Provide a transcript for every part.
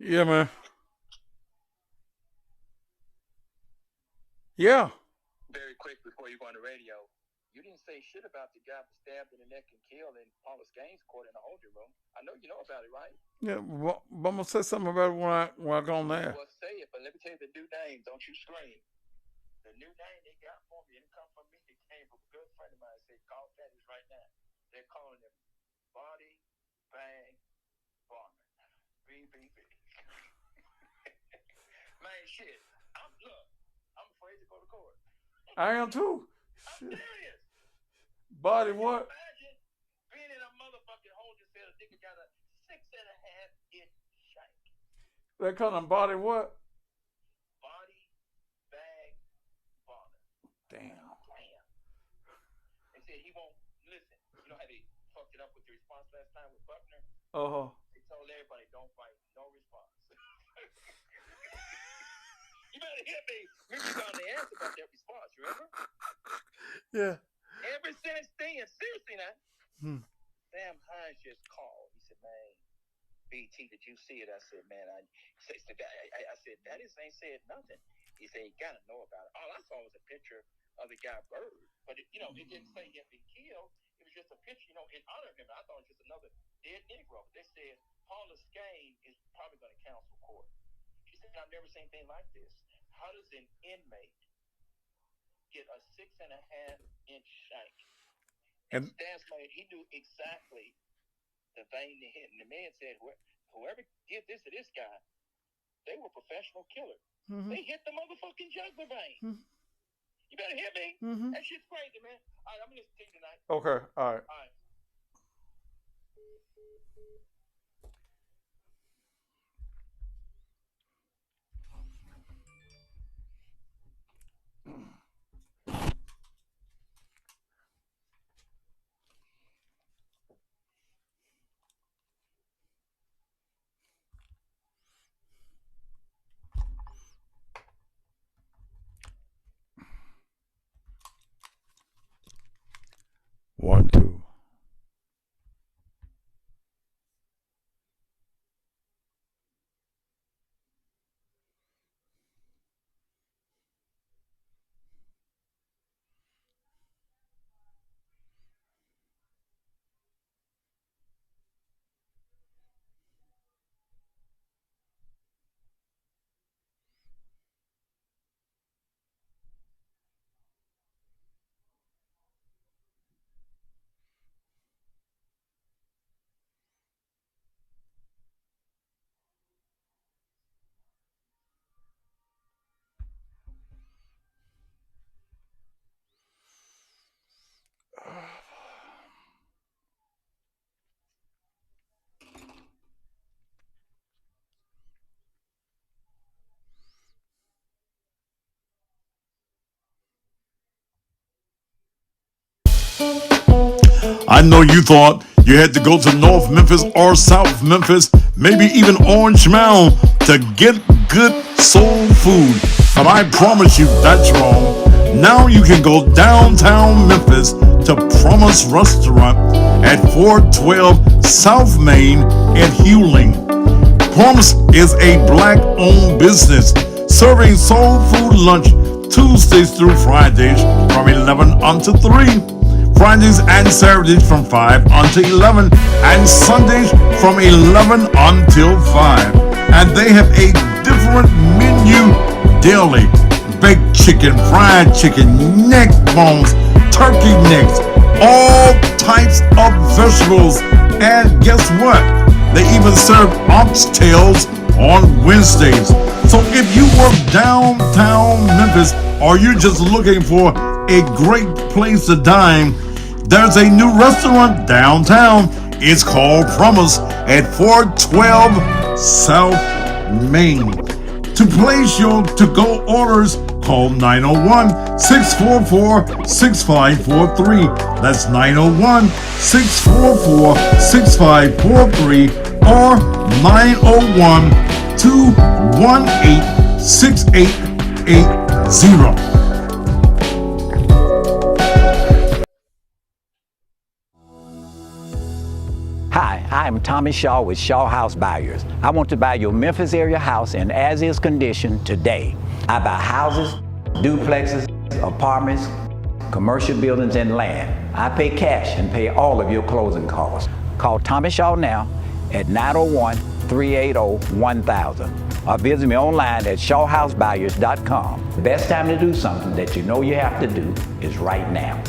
Yeah, man. Yeah. Very quick before you go on the radio, you didn't say shit about the guy who stabbed in the neck and killed in Paulus Gaines court in the holding room. I know you know about it, right? Yeah. But I'm gonna say something about it when I go on there. Well, say it, but let me tell you the new name. Don't you scream. The new name they got for me, and it come from me. It came from a good friend of mine. Said, call Thaddeus right now. They're calling him Body Bang Barman. BBB. Man, shit. I'm afraid to go to court. I am too. I'm serious. Body what? Imagine being in a motherfucking holding cell. A nigga got a 6.5-inch shank. They call him body what? Body bag father. Damn. They said he won't listen. You know how they fucked it up with the response last time with Buckner? They told everybody don't fight, no response. You better hear me. We was on the answer about that response, remember? Yeah. Ever since then, seriously now. Sam Hines just called. He said, man, BT, did you see it? I said, man, I said, Daddy ain't said nothing. He said, you got to know about it. All I saw was a picture of the guy Bird. But, it didn't say he had been killed. It was just a picture, in honor of him. I thought it was just another dead Negro. They said, Paula Skane is probably going to counsel court. She said, I've never seen anything like this. How does an inmate get a 6.5-inch shank? And Stan Slade, he knew exactly the vein to hit. And the man said, whoever did this to this guy, they were professional killers. They hit the motherfucking jugular vein. You better hear me. That shit's crazy, man. All right, I'm going to listen to you tonight. Okay. All right. All right. One, two. I know you thought you had to go to North Memphis or South Memphis, maybe even Orange Mound to get good soul food. But I promise you that's wrong. Now you can go downtown Memphis to Promise Restaurant at 412 South Main in Hewling. Promise is a black-owned business serving soul food lunch Tuesdays through Fridays from 11 until 3. Fridays and Saturdays from 5 until 11, and Sundays from 11 until 5. And they have a different menu daily. Baked chicken, fried chicken, neck bones, turkey necks, all types of vegetables. And guess what? They even serve oxtails on Wednesdays. So if you work downtown Memphis or you're just looking for a great place to dine, there's a new restaurant downtown. It's called Promise at 412 South Main. To place your to-go orders, call 901-644-6543. That's 901-644-6543 or 901-218-6880. Hi, I'm Tommy Shaw with Shaw House Buyers. I want to buy your Memphis area house in as-is condition today. I buy houses, duplexes, apartments, commercial buildings, and land. I pay cash and pay all of your closing costs. Call Tommy Shaw now at 901-380-1000 or visit me online at shawhousebuyers.com. The best time to do something that you know you have to do is right now.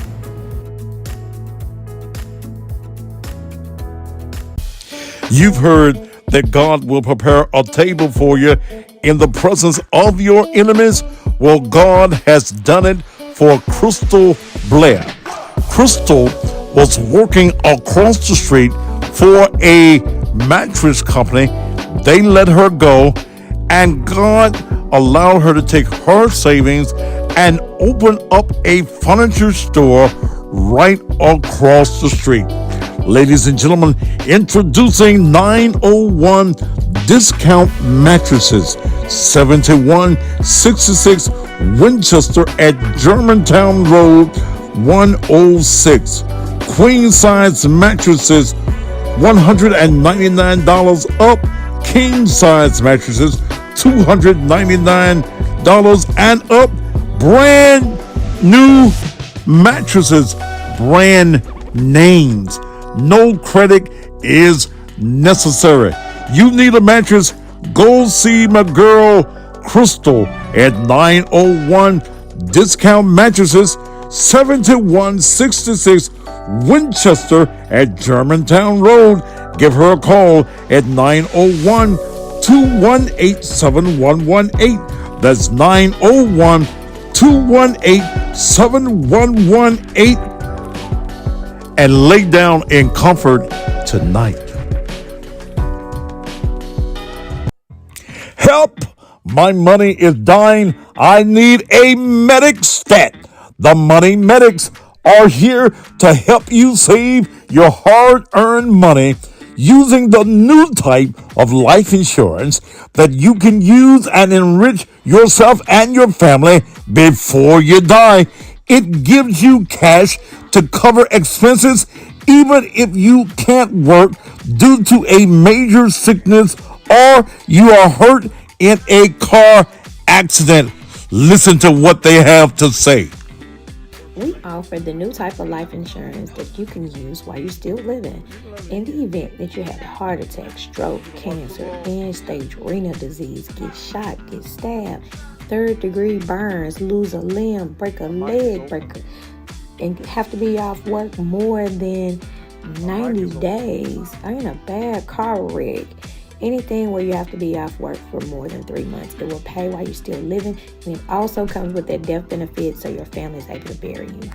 You've heard that God will prepare a table for you in the presence of your enemies. Well, God has done it for Crystal Blair. Crystal was working across the street for a mattress company. They let her go, and God allowed her to take her savings and open up a furniture store right across the street. Ladies and gentlemen, introducing 901 Discount Mattresses, 7166 Winchester at Germantown Road, 106. Queen size mattresses, $199 up. King size mattresses, $299 and up. Brand new mattresses, brand names. No credit is necessary. You need a mattress? Go see my girl Crystal at 901 Discount Mattresses, 7166 Winchester at Germantown Road. Give her a call at 901-218-7118. That's 901-218-7118. And lay down in comfort tonight. Help! My money is dying. I need a medic stat. The Money Medics are here to help you save your hard-earned money using the new type of life insurance that you can use and enrich yourself and your family before you die. It gives you cash to cover expenses even if you can't work due to a major sickness or you are hurt in a car accident. Listen to what they have to say. We offer the new type of life insurance that you can use while you're still living. In the event that you have a heart attack, stroke, cancer, end-stage renal disease, get shot, get stabbed, third-degree burns, lose a limb, break a leg, and have to be off work more than 90 days, or in a bad car wreck, anything where you have to be off work for more than 3 months, it will pay while you're still living, and it also comes with that death benefit so your family is able to bury you.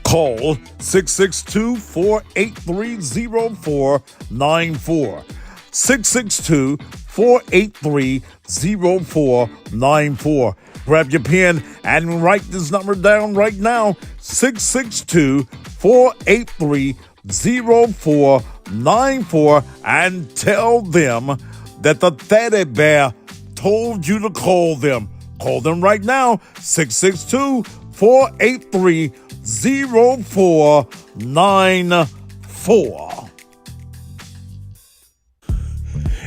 Call 662-483-0494. 662-483-0494. Grab your pen and write this number down right now. 662-483-0494, and tell them that the Teddy Bear told you to call them. Call them right now. 662-483-0494.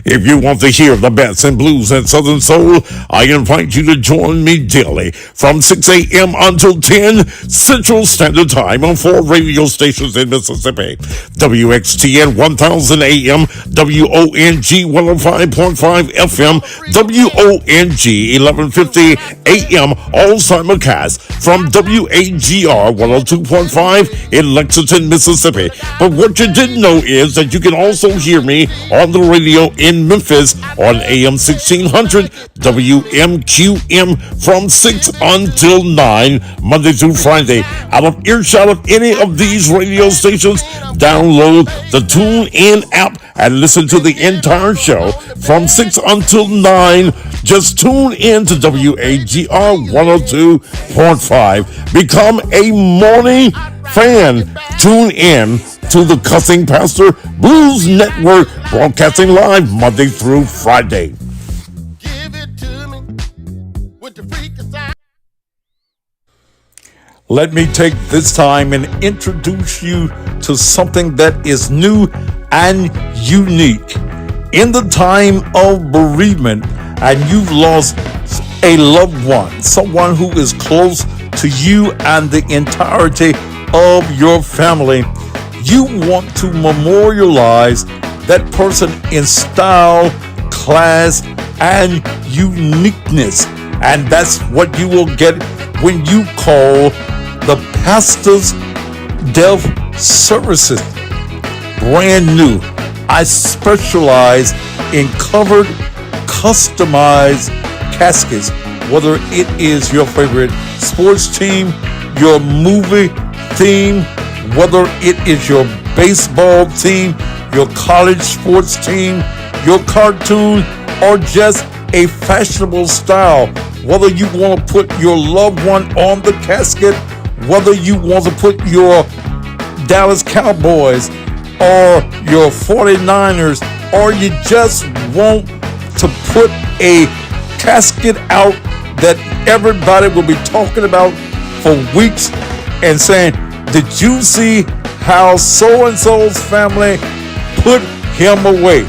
If you want to hear the best in blues and southern soul, I invite you to join me daily from 6 a.m. until 10 Central Standard Time on 4 radio stations in Mississippi. WXTN 1000 AM, WONG 105.5 FM, WONG 1150 AM, all simulcast from WAGR 102.5 in Lexington, Mississippi. But what you didn't know is that you can also hear me on the radio in Memphis on AM 1600 WMQM from 6 until 9 Monday through Friday. Out of earshot of any of these radio stations, download the TuneIn app and listen to the entire show from 6 until 9. Just tune in to WAGR 102.5. Become a morning fan. Tune in to the Cussing Pastor Blues Network, broadcasting live Monday through Friday. Give it to me with the freaky side. let me take this time and introduce you to something that is new and unique. In the time of bereavement and you've lost a loved one, someone who is close to you and the entirety of your family, you want to memorialize that person in style, class, and uniqueness. And that's what you will get when you call the Pastor's Death Services. Brand new. I specialize in covered, customized caskets, whether it is your favorite sports team, your movie theme, whether it is your baseball team, your college sports team, your cartoon, or just a fashionable style. Whether you want to put your loved one on the casket, whether you want to put your Dallas Cowboys or your 49ers, or you just want to put a casket out that everybody will be talking about for weeks and saying, did you see how so-and-so's family put him away?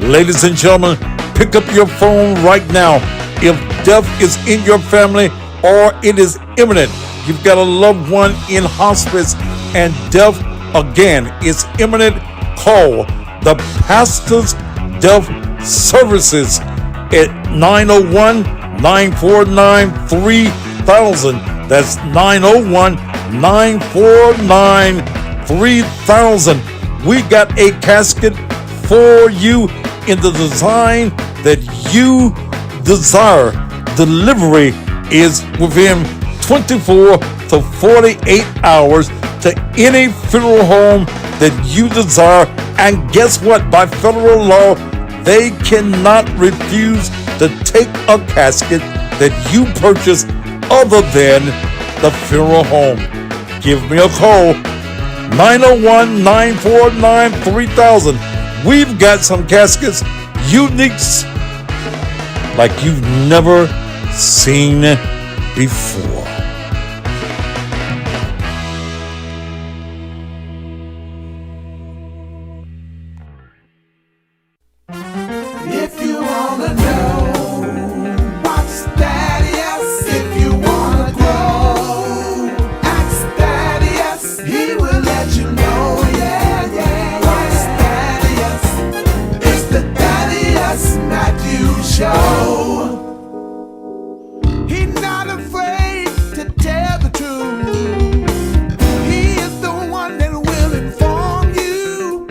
Ladies and gentlemen, pick up your phone right now. If death is in your family or it is imminent, you've got a loved one in hospice and death again is imminent, call the Pastor's Death Services at 901-949-3000. That's 901-949-3000. We got a casket for you in the design that you desire. Delivery is within 24 to 48 hours to any funeral home that you desire. And guess what? By federal law, they cannot refuse to take a casket that you purchase other than the funeral home. Give me a call, 901-949-3000. We've got some caskets, uniques, like you've never seen before. If you wanna know what's Thaddeus, if you wanna grow, ask Thaddeus, he will let you know, what's Thaddeus, it's the Thaddeus Matthews Show. He's not afraid to tell the truth. He is the one that will inform you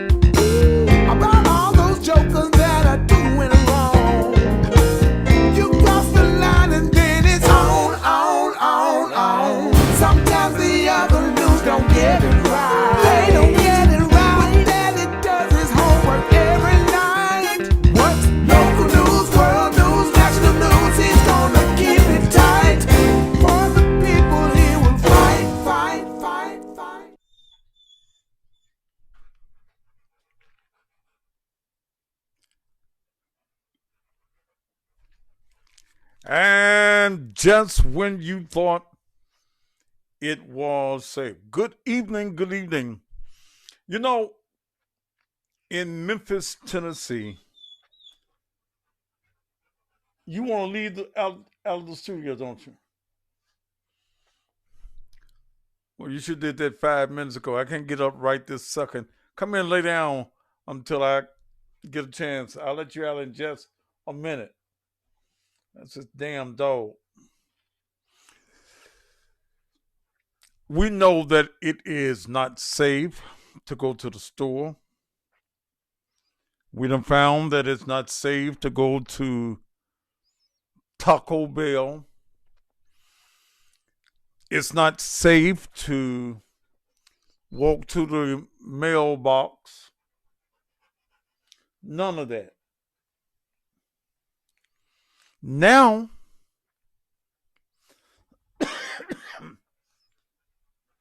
about all those jokers that are doing wrong. You cross the line and then it's on. Sometimes the other news don't get it right. They don't get it right. What Daddy does his homework every night. What's local news, world news, national news, he's gonna keep it tight. For the people he will fight. And just when you thought it was safe. Good evening, good evening. You know, in Memphis, Tennessee, you want to leave out of the studio, don't you? Well, you should have did that 5 minutes ago. I can't get up right this second. Come in and lay down until I get a chance. I'll let you out in just a minute. That's this damn dog. We know that it is not safe to go to the store. We done found that it's not safe to go to Taco Bell. It's not safe to walk to the mailbox. None of that. Now,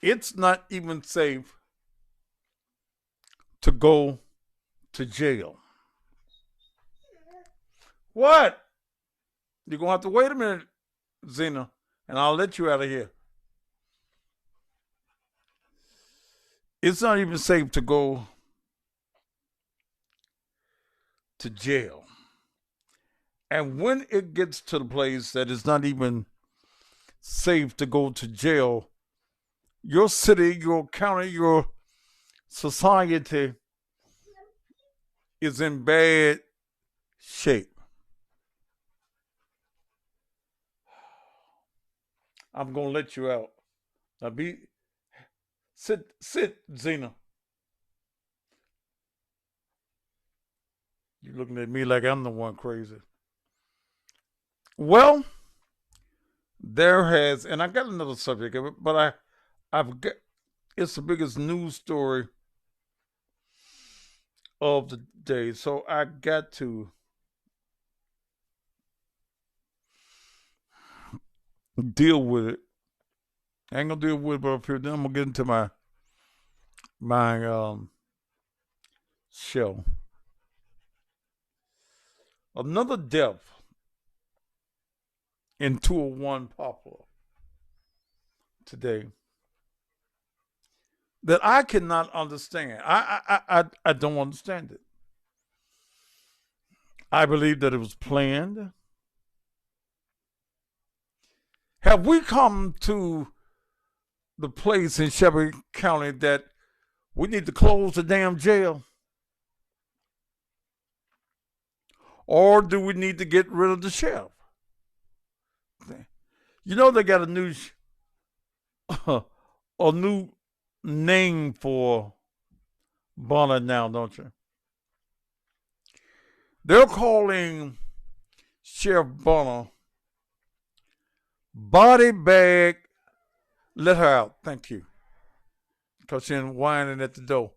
it's not even safe to go to jail. What? You're going to have to wait a minute, Zena, and I'll let you out of here. It's not even safe to go to jail. And when it gets to the place that it's not even safe to go to jail, your city, your county, your society is in bad shape. I'm gonna let you out. Now sit, Zena. You're looking at me like I'm the one crazy. Well, there has, and I got another subject of it, but I've got, it's the biggest news story of the day, so I got to deal with it. I ain't gonna deal with it, but up here, then I'm gonna get into my show. Another death in 201 Poplar today that I cannot understand. I don't understand it. I believe that it was planned. Have we come to the place in Shelby County that we need to close the damn jail? Or do we need to get rid of the sheriff? You know they got a new name for Bonner now, don't you? They're calling Sheriff Bonner body bag. Let her out. Thank you. Because she's whining at the door.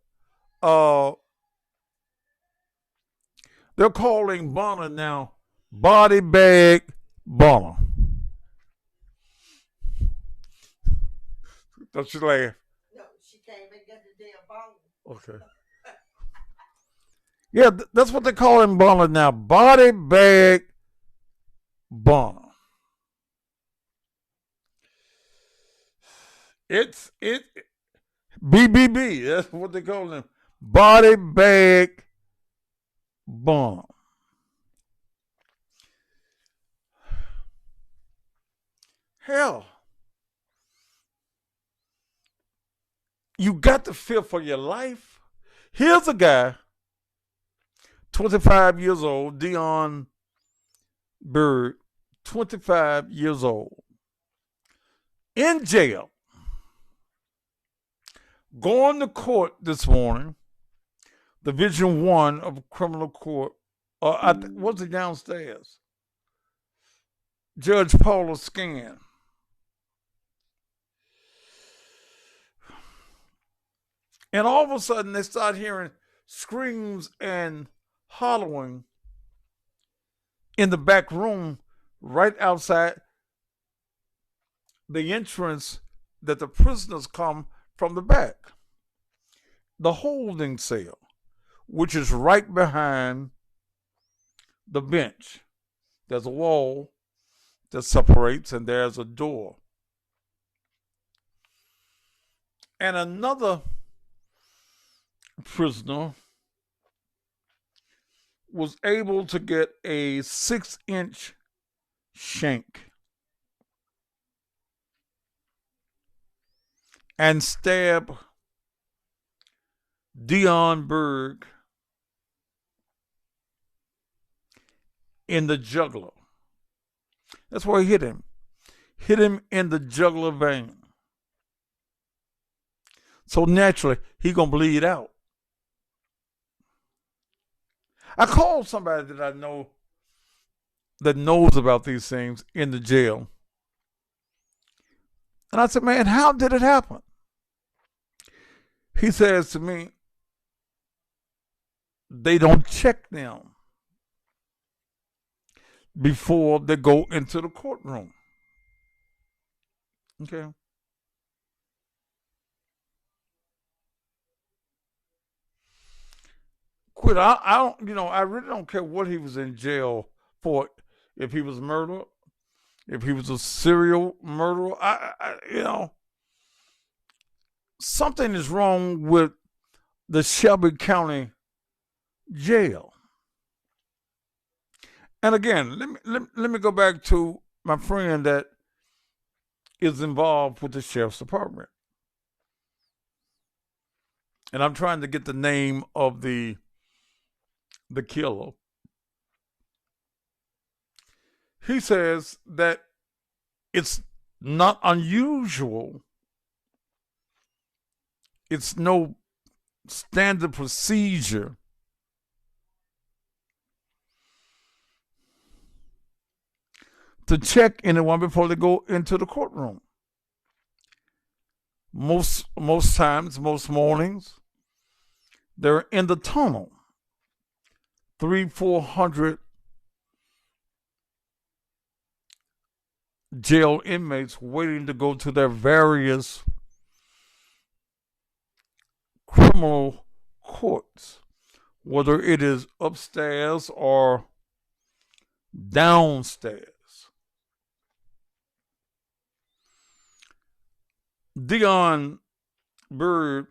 They're calling Bonner now body bag Bonner. Don't you laugh? No, she came and got the damn bone. Okay. Yeah, that's what they call him Bonner now. Body bag Bonner. It's BBB. That's what they call him. Body bag Bonner. Hell, you got to fear for your life. Here's a guy, 25 years old, Dion Bird, 25 years old, in jail, going to court this morning, Division 1 of Criminal Court, was it downstairs? Judge Paula Scan. And all of a sudden, they start hearing screams and hollering in the back room right outside the entrance that the prisoners come from the back. The holding cell, which is right behind the bench. There's a wall that separates, and there's a door. And another prisoner was able to get a 6-inch shank and stab Dion Berg in the jugular. That's where he hit him. Hit him in the jugular vein. So naturally, he gonna bleed out. I called somebody that I know that knows about these things in the jail. And I said, man, how did it happen? He says to me, they don't check them before they go into the courtroom. Okay. Quit. I don't, I really don't care what he was in jail for. If he was murdered, if he was a serial murderer, something is wrong with the Shelby County Jail. And again, let me go back to my friend that is involved with the sheriff's department. And I'm trying to get the name of the killer. He says that it's not unusual. It's no standard procedure to check anyone before they go into the courtroom. Most times, most mornings, they're in the tunnel. 300-400 jail inmates waiting to go to their various criminal courts, whether it is upstairs or downstairs. Dion Bird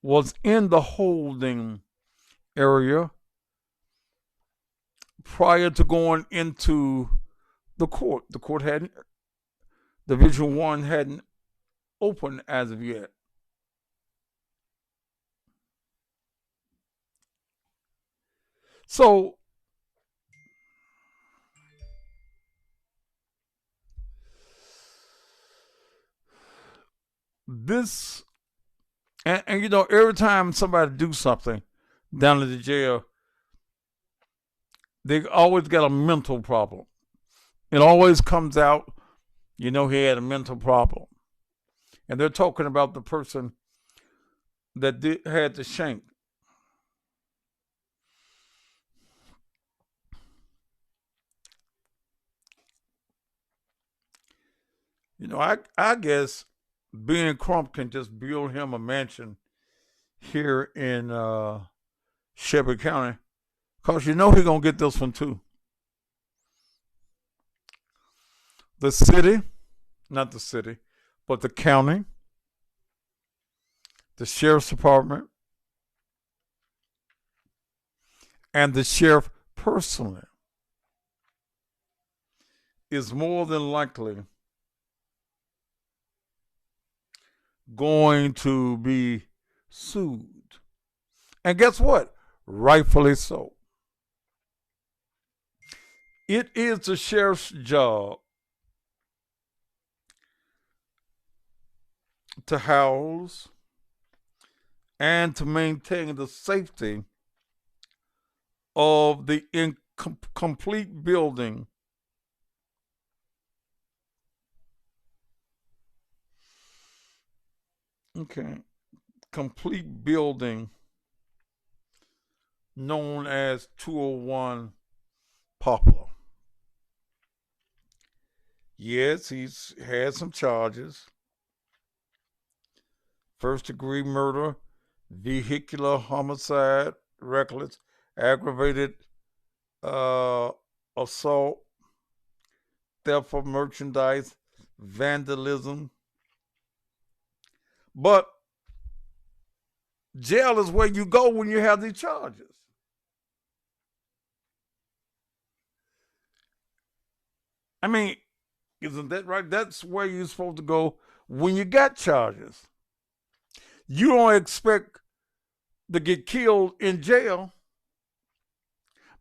was in the holding area prior to going into the court. The court hadn't, Division 1 hadn't opened as of yet. So this, and you know, every time somebody do something down at the jail, they always got a mental problem. It always comes out, you know, he had a mental problem. And they're talking about the person that had the shank. You know, I guess Ben Crump can just build him a mansion here in Shelby County, because you know he's going to get this one too. The city, not the city, but the county, the sheriff's department, and the sheriff personally is more than likely going to be sued. And guess what? Rightfully so. It is the sheriff's job to house and to maintain the safety of the incomplete building complete building known as 201 Poplar. Yes, he's had some charges. First-degree murder, vehicular homicide, reckless, aggravated assault, theft of merchandise, vandalism. But jail is where you go when you have these charges. I mean, isn't that right? That's where you're supposed to go when you got charges. You don't expect to get killed in jail.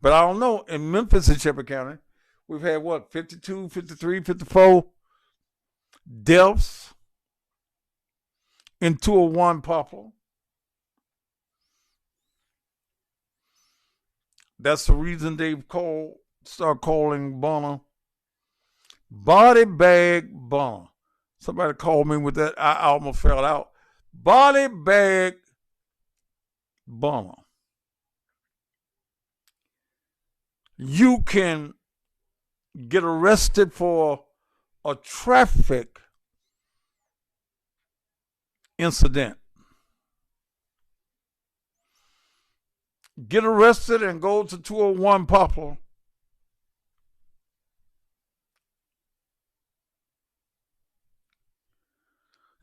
But I don't know, in Memphis and Shelby County, we've had 52, 53, 54 deaths in 201 Poplar. That's the reason they've start calling Bonner Body Bag Bonner. Somebody called me with that. I almost fell out. Body Bag Bonner. You can get arrested for a traffic incident. Get arrested and go to 201 Poplar.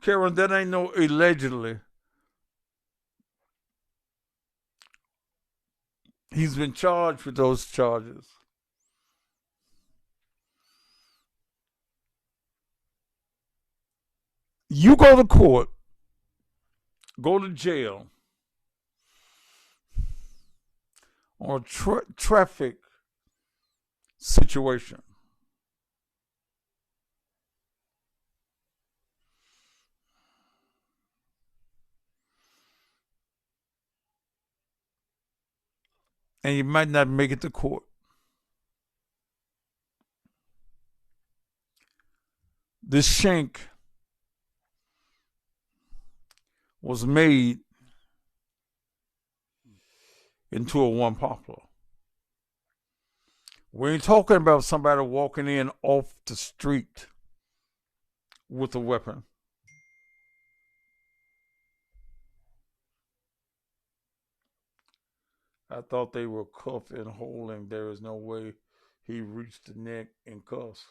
Karen, that ain't no allegedly. He's been charged with those charges. You go to court, go to jail on a traffic situation. And you might not make it to court. This shank was made into a one poplar. We ain't talking about somebody walking in off the street with a weapon. I thought they were cuffed and holding. There is no way he reached the neck in cuffs.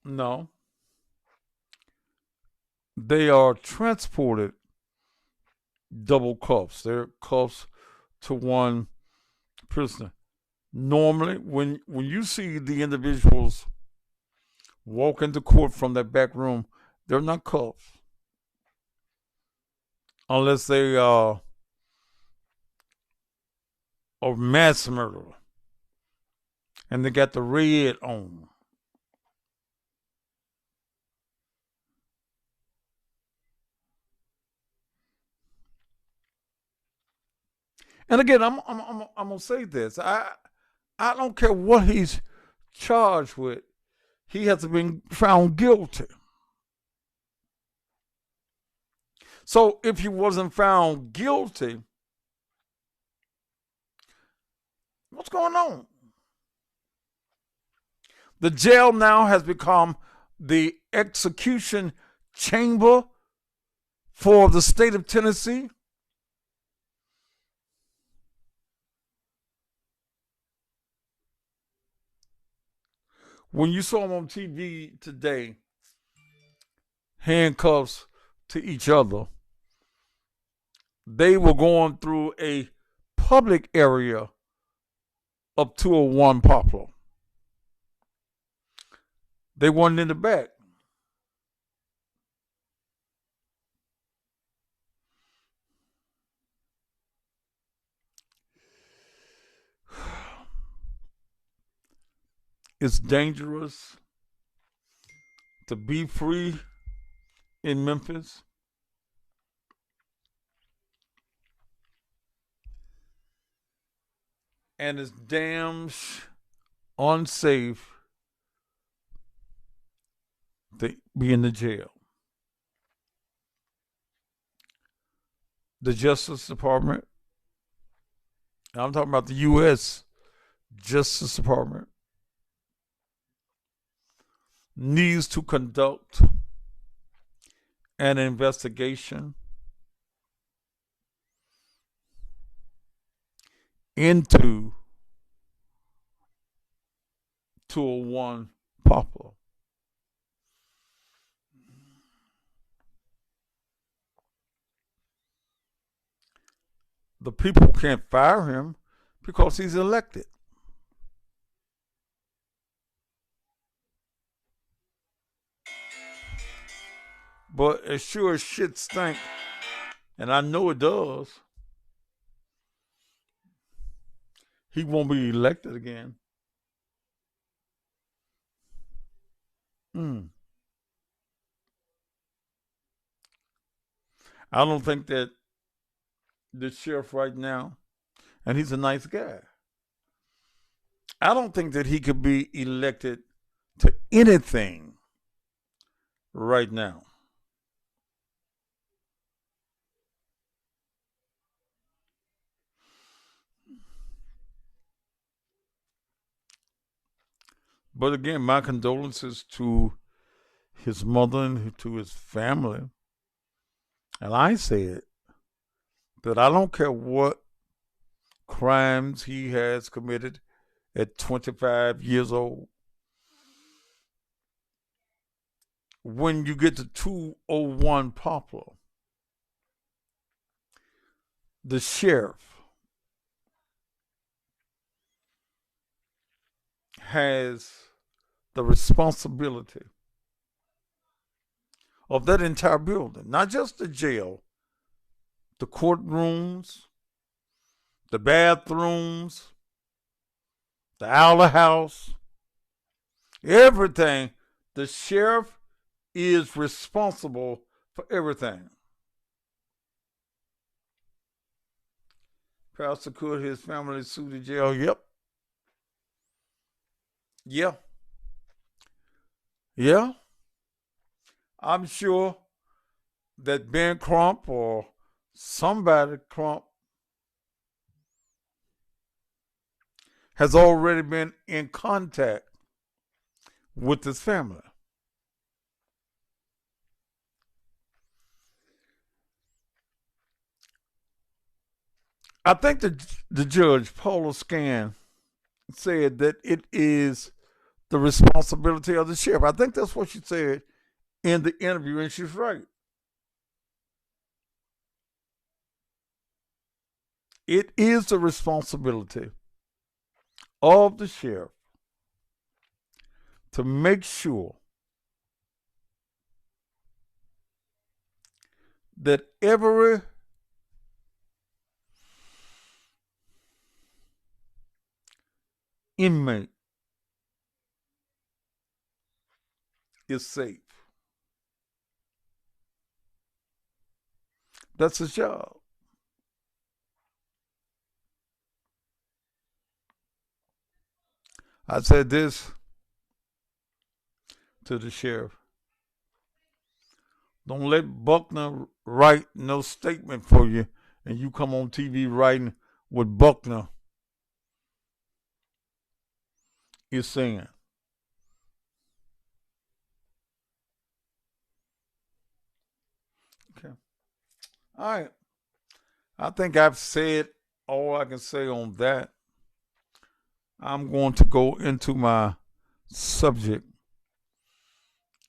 No. They are transported double cuffs. They're cuffs to one prisoner. Normally, when you see the individuals walk into court from that back room, they're not cuffs. Unless they are a mass murderer. And they got the red on. And again, I'm gonna say this. I don't care what he's charged with. He has been found guilty. So if he wasn't found guilty, what's going on? The jail now has become the execution chamber for the state of Tennessee. When you saw them on TV today, handcuffs to each other, they were going through a public area up 201 Poplar. They weren't in the back. It's dangerous to be free in Memphis. And it's damn unsafe to be in the jail. The Justice Department, I'm talking about the U.S. Justice Department, needs to conduct an investigation into 201 Poplar. The people can't fire him because he's elected. But as sure as shit stink, and I know it does, he won't be elected again. I don't think that the sheriff right now, and he's a nice guy, I don't think that he could be elected to anything right now. But again, my condolences to his mother and to his family. And I said that I don't care what crimes he has committed at 25 years old. when you get to 201 Poplar, the sheriff has the responsibility of that entire building, not just the jail, the courtrooms, the bathrooms, the Owler House, everything. The sheriff is responsible for everything. Pastor, could his family sue the jail? Yep. Yeah. Yeah. I'm sure that Ben Crump or somebody Crump has already been in contact with his family. I think the judge, Paula Scan, said that it is the responsibility of the sheriff. I think that's what she said in the interview, and she's right. It is the responsibility of the sheriff to make sure that every inmate is safe. That's his job. I said this to the sheriff. Don't let Buckner write no statement for you and you come on TV writing what Buckner is saying. Okay. All right. I think I've said all I can say on that. I'm going to go into my subject.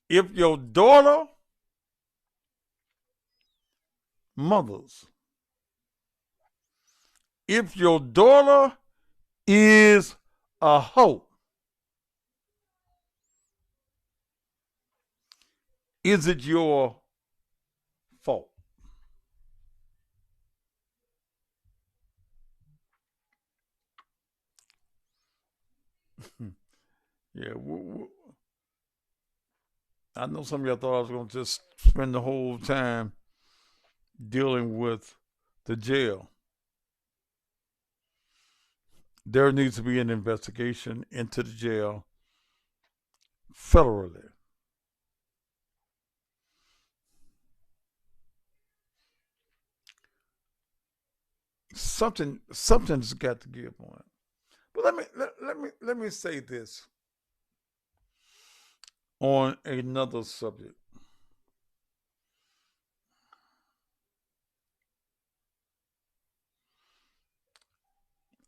If your daughter, mothers, if your daughter is a hoe, is it your fault? Yeah, I know some of y'all thought I was going to just spend the whole time dealing with the jail. There needs to be an investigation into the jail federally. Something's got to give on it. But let me say this on another subject.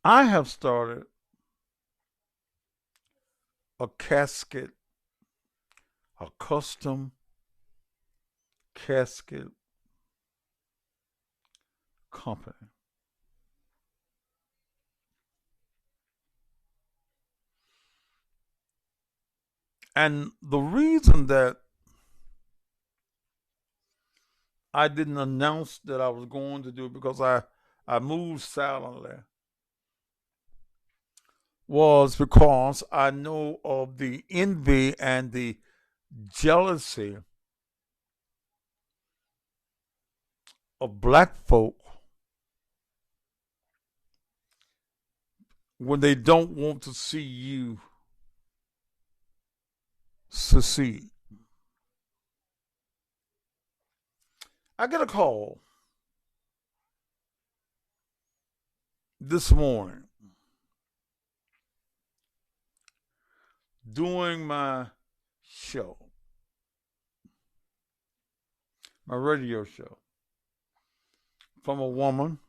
I have started a casket, a custom casket company. And the reason that I didn't announce that I was going to do it, because I moved silently, was because I know of the envy and the jealousy of black folk when they don't want to see you succeed. I get a call this morning doing my show, my radio show, from a woman.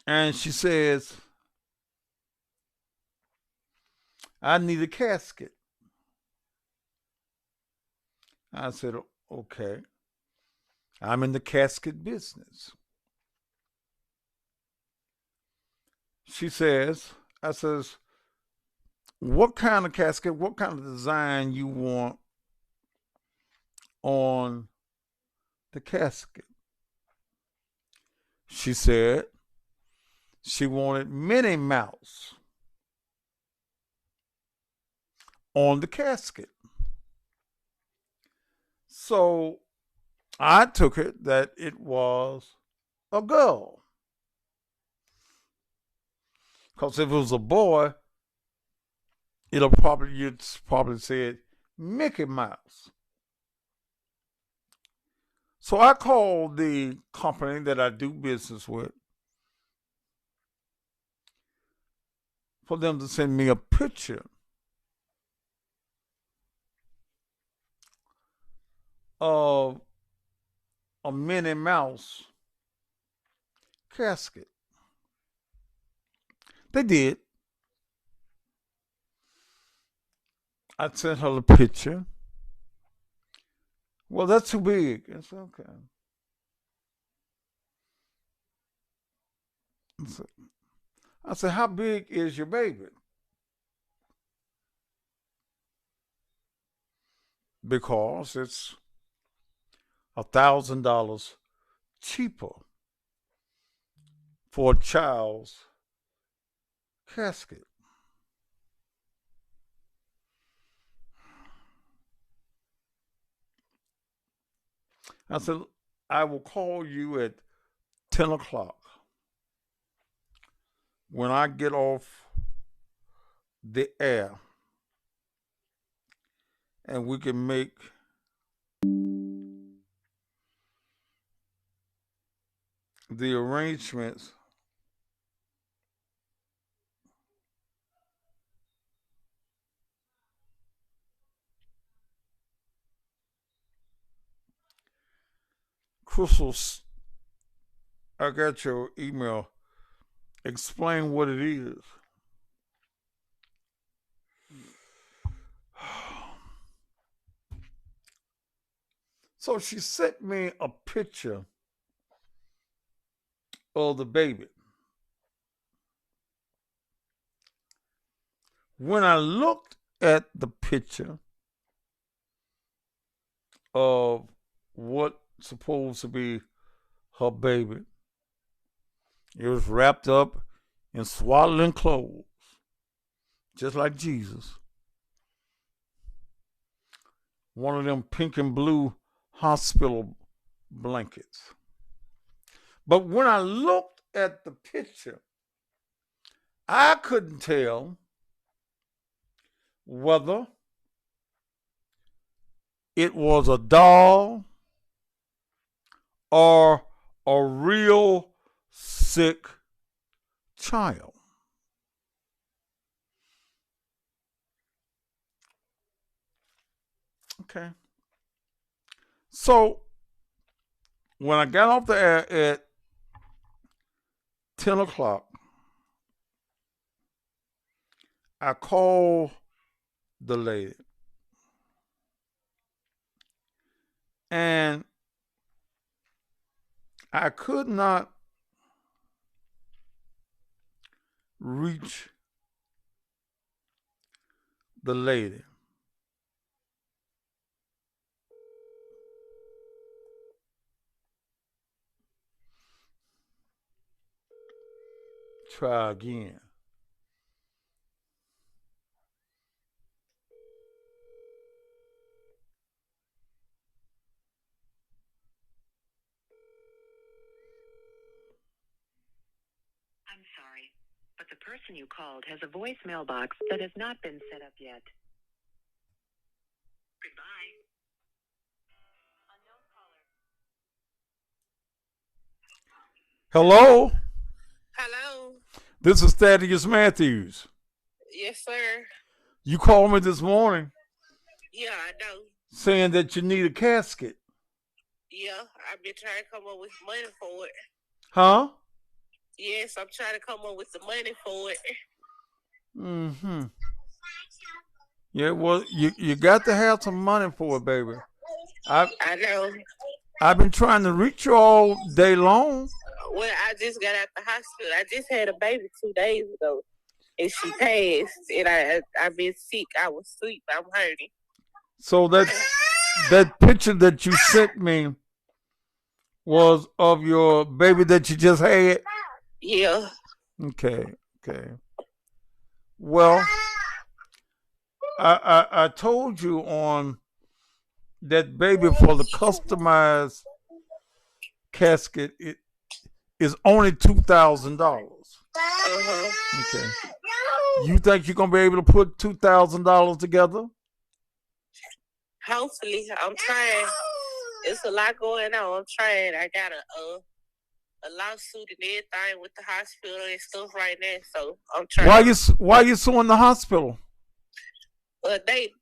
And she says, I need a casket. I said, okay. I'm in the casket business. She says, I says, what kind of casket, what kind of design you want on the casket? She said she wanted Minnie Mouse on the casket. So I took it that it was a girl. Because if it was a boy, you'd probably said Mickey Mouse. So I called the company that I do business with for them to send me a picture of a Minnie Mouse casket. They did. I sent her the picture. Well, that's too big. I said, okay. I said, how big is your baby? Because it's $1,000 cheaper for a child's casket. I said, I will call you at 10 o'clock when I get off the air, and we can make the arrangements Crystal, I got your email. Explain what it is. So she sent me a picture of the baby. When I looked at the picture of what supposed to be her baby, it was wrapped up in swaddling clothes, just like Jesus. One of them pink and blue hospital blankets. But when I looked at the picture, I couldn't tell whether it was a doll or a real sick child. Okay. So when I got off the air at 10 o'clock, I called the lady. And I could not reach the lady. Try again. I'm sorry, but the person you called has a voicemail box that has not been set up yet. Goodbye. Hello? Hello. This is Thaddeus Matthews. Yes, sir. You called me this morning Yeah, I know. saying that you need a casket. Yeah, I've been trying to come up with money for it. Huh? Yes, I'm trying to come up with some money for it. Mm-hmm. Yeah, well, you got to have some money for it, baby. I know. I've been trying to reach you all day long. Well, I just got out the hospital. I just had a baby 2 days ago, and she passed. And I've been sick. I was asleep. I'm hurting. So that picture that you sent me was of your baby that you just had? Yeah. Okay. Well, I told you on that baby for the customized casket it is only $2,000. Okay. You think you're gonna be able to put $2,000 together? Hopefully, I'm trying. It's a lot going on. I'm trying. I got a lawsuit and everything with the hospital and stuff right now. So I'm trying. Why you suing the hospital? Well, they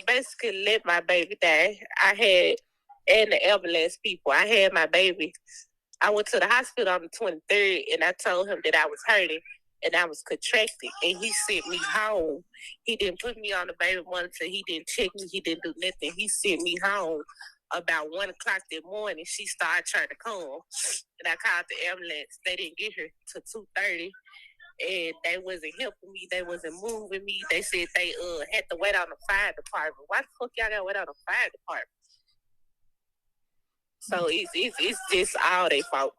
basically let my baby die. And the ambulance people. I had my baby. I went to the hospital on the 23rd, and I told him that I was hurting and I was contracted, and he sent me home. He didn't put me on the baby monitor. He didn't check me. He didn't do nothing. He sent me home about 1 o'clock that morning. She started trying to come, and I called the ambulance. They didn't get her till 2:30, and they wasn't helping me. They wasn't moving me. They said they had to wait on the fire department. Why the fuck y'all gotta wait on the fire department? So it's just all their fault.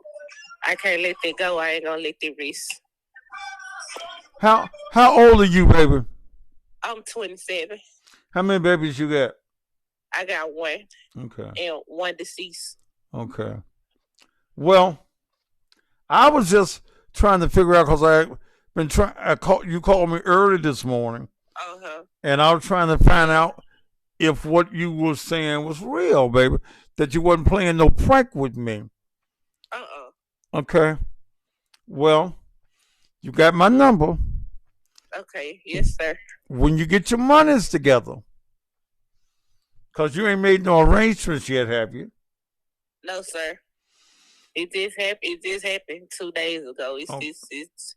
I can't let that go. I ain't gonna let that risk. How old are you, baby? I'm 27. How many babies you got? I got one. Okay. And one deceased. Okay. Well, I was just trying to figure out because I've been trying. You called me early this morning, and I was trying to find out if what you were saying was real, baby. That you wasn't playing no prank with me. Okay. Well, you got my number. Okay. Yes, sir. When you get your monies together, because you ain't made no arrangements yet, have you? No, sir. It just happened 2 days ago. It's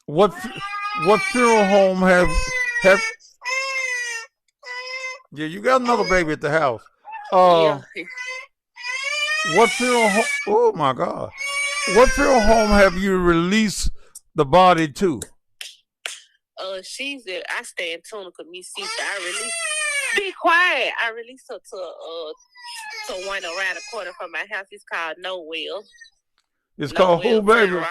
What funeral home have? Yeah, you got another baby at the house. yeah. What funeral home? Oh my God! What funeral home have you released the body to? She's at. I stay in Tunica, Mississippi. Be quiet. I released her to one around the corner from my house. It's called Noel. It's called who, baby?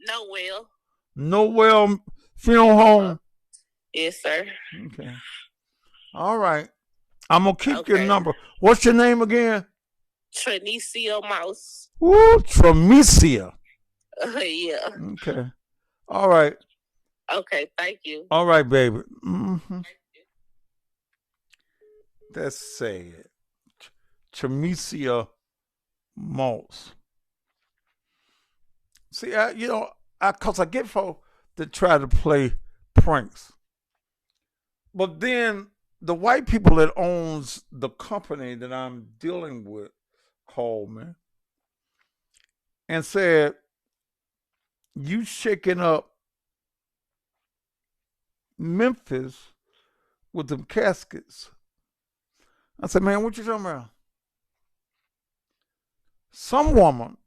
Noel. Noel funeral home. Yes, sir. Okay. All right. I'm gonna keep your number. What's your name again? Trinicia Mouse. Ooh, Tramicia. Yeah. Okay. All right. Okay, thank you. All right, baby. Mm-hmm. That's sad. Tramicia Mouse. See, because I get folks that try to play pranks. But then the white people that owns the company that I'm dealing with called me and said, you shaking up Memphis with them caskets. I said, man, what you talking about? Some woman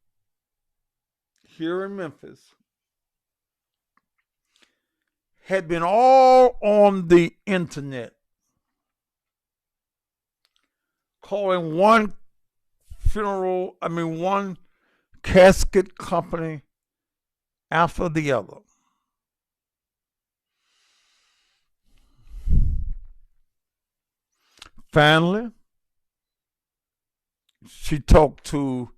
here in Memphis had been all on the internet calling one casket company after the other. Finally, she talked to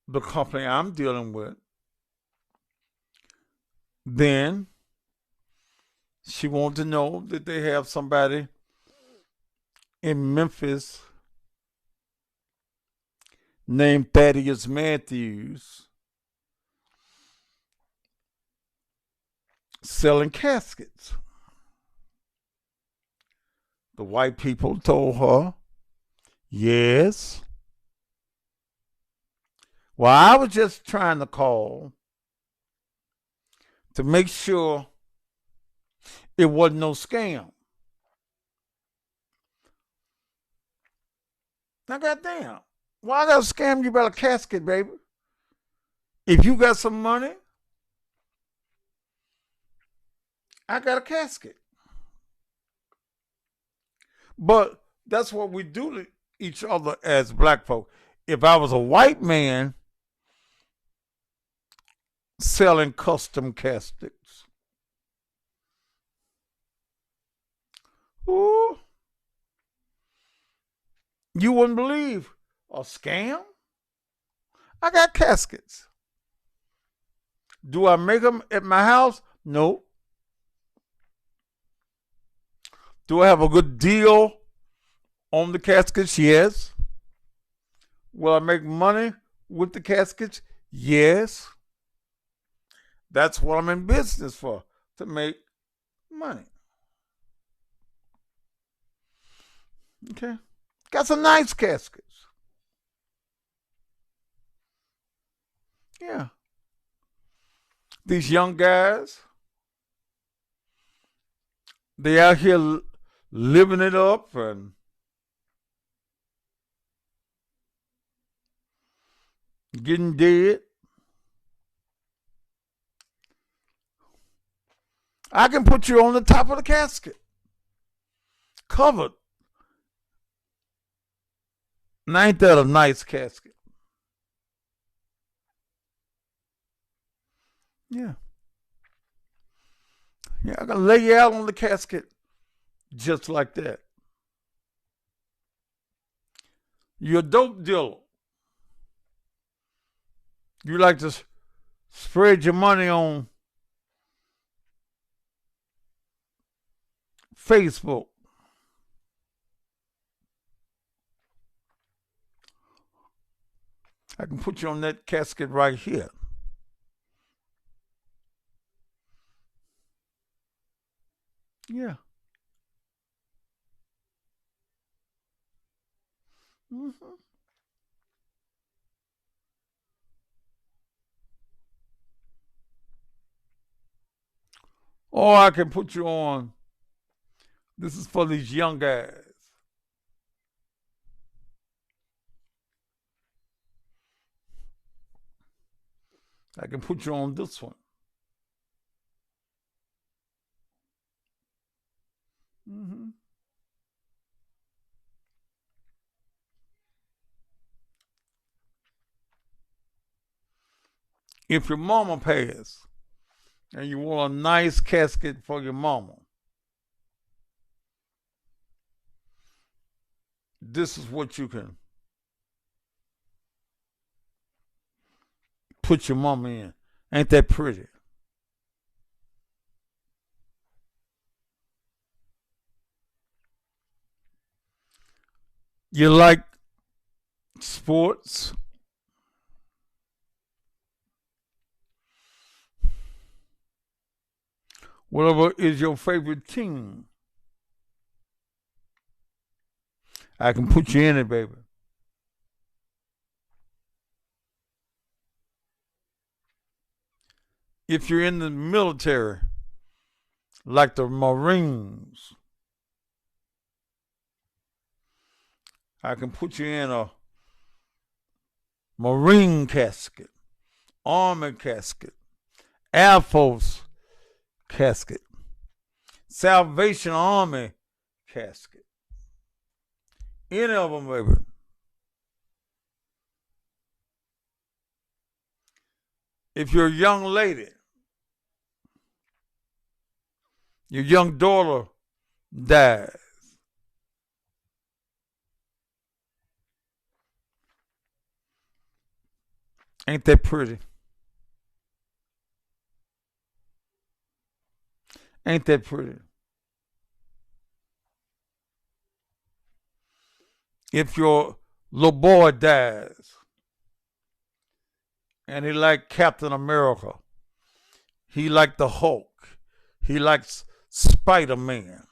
the company I'm dealing with. Then she wanted to know that they have somebody in Memphis named Thaddeus Matthews selling caskets. The white people told her, yes. Well, I was just trying to call to make sure it wasn't no scam. Now, goddamn, why I gotta scam you about a casket, baby? If you got some money, I got a casket. But that's what we do to each other as black folk. If I was a white man selling custom caskets, ooh, you wouldn't believe a scam. I got caskets. Do I make them at my house? No. Do I have a good deal on the caskets? Yes. Will I make money with the caskets? Yes. That's what I'm in business for, to make money. Okay. Got some nice caskets. Yeah. These young guys, they out here living it up and getting dead. I can put you on the top of the casket, covered. And ain't that a nice casket? Yeah. Yeah, I can lay you out on the casket just like that. You're a dope dealer. You like to spread your money on Facebook. I can put you on that casket right here. Yeah. Mm-hmm. Or I can put you on. This is for these young guys. I can put you on this one. Mm-hmm. If your mama passed and you want a nice casket for your mama, this is what you can put your mama in. Ain't that pretty? You like sports? Whatever is your favorite team, I can put you in it, baby. If you're in the military, like the Marines, I can put you in a Marine casket, Army casket, Air Force casket, Salvation Army casket. Any of them, baby. If you're a young lady, your young daughter dies, ain't that pretty? Ain't that pretty? If your little boy dies and he like Captain America, he like the Hulk, he likes Spider-Man,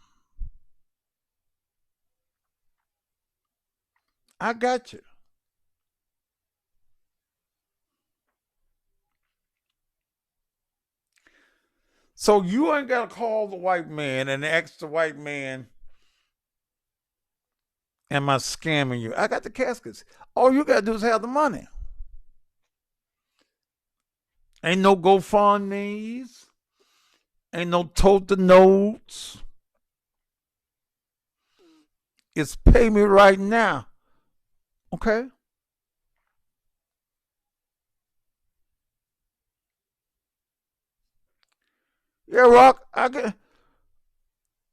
I got you. So you ain't got to call the white man and ask the white man Am I scamming you? I got the caskets. All you got to do is have the money. Ain't no GoFundMe's. Ain't no tote the notes. It's pay me right now. Okay? Yeah, Rock, I get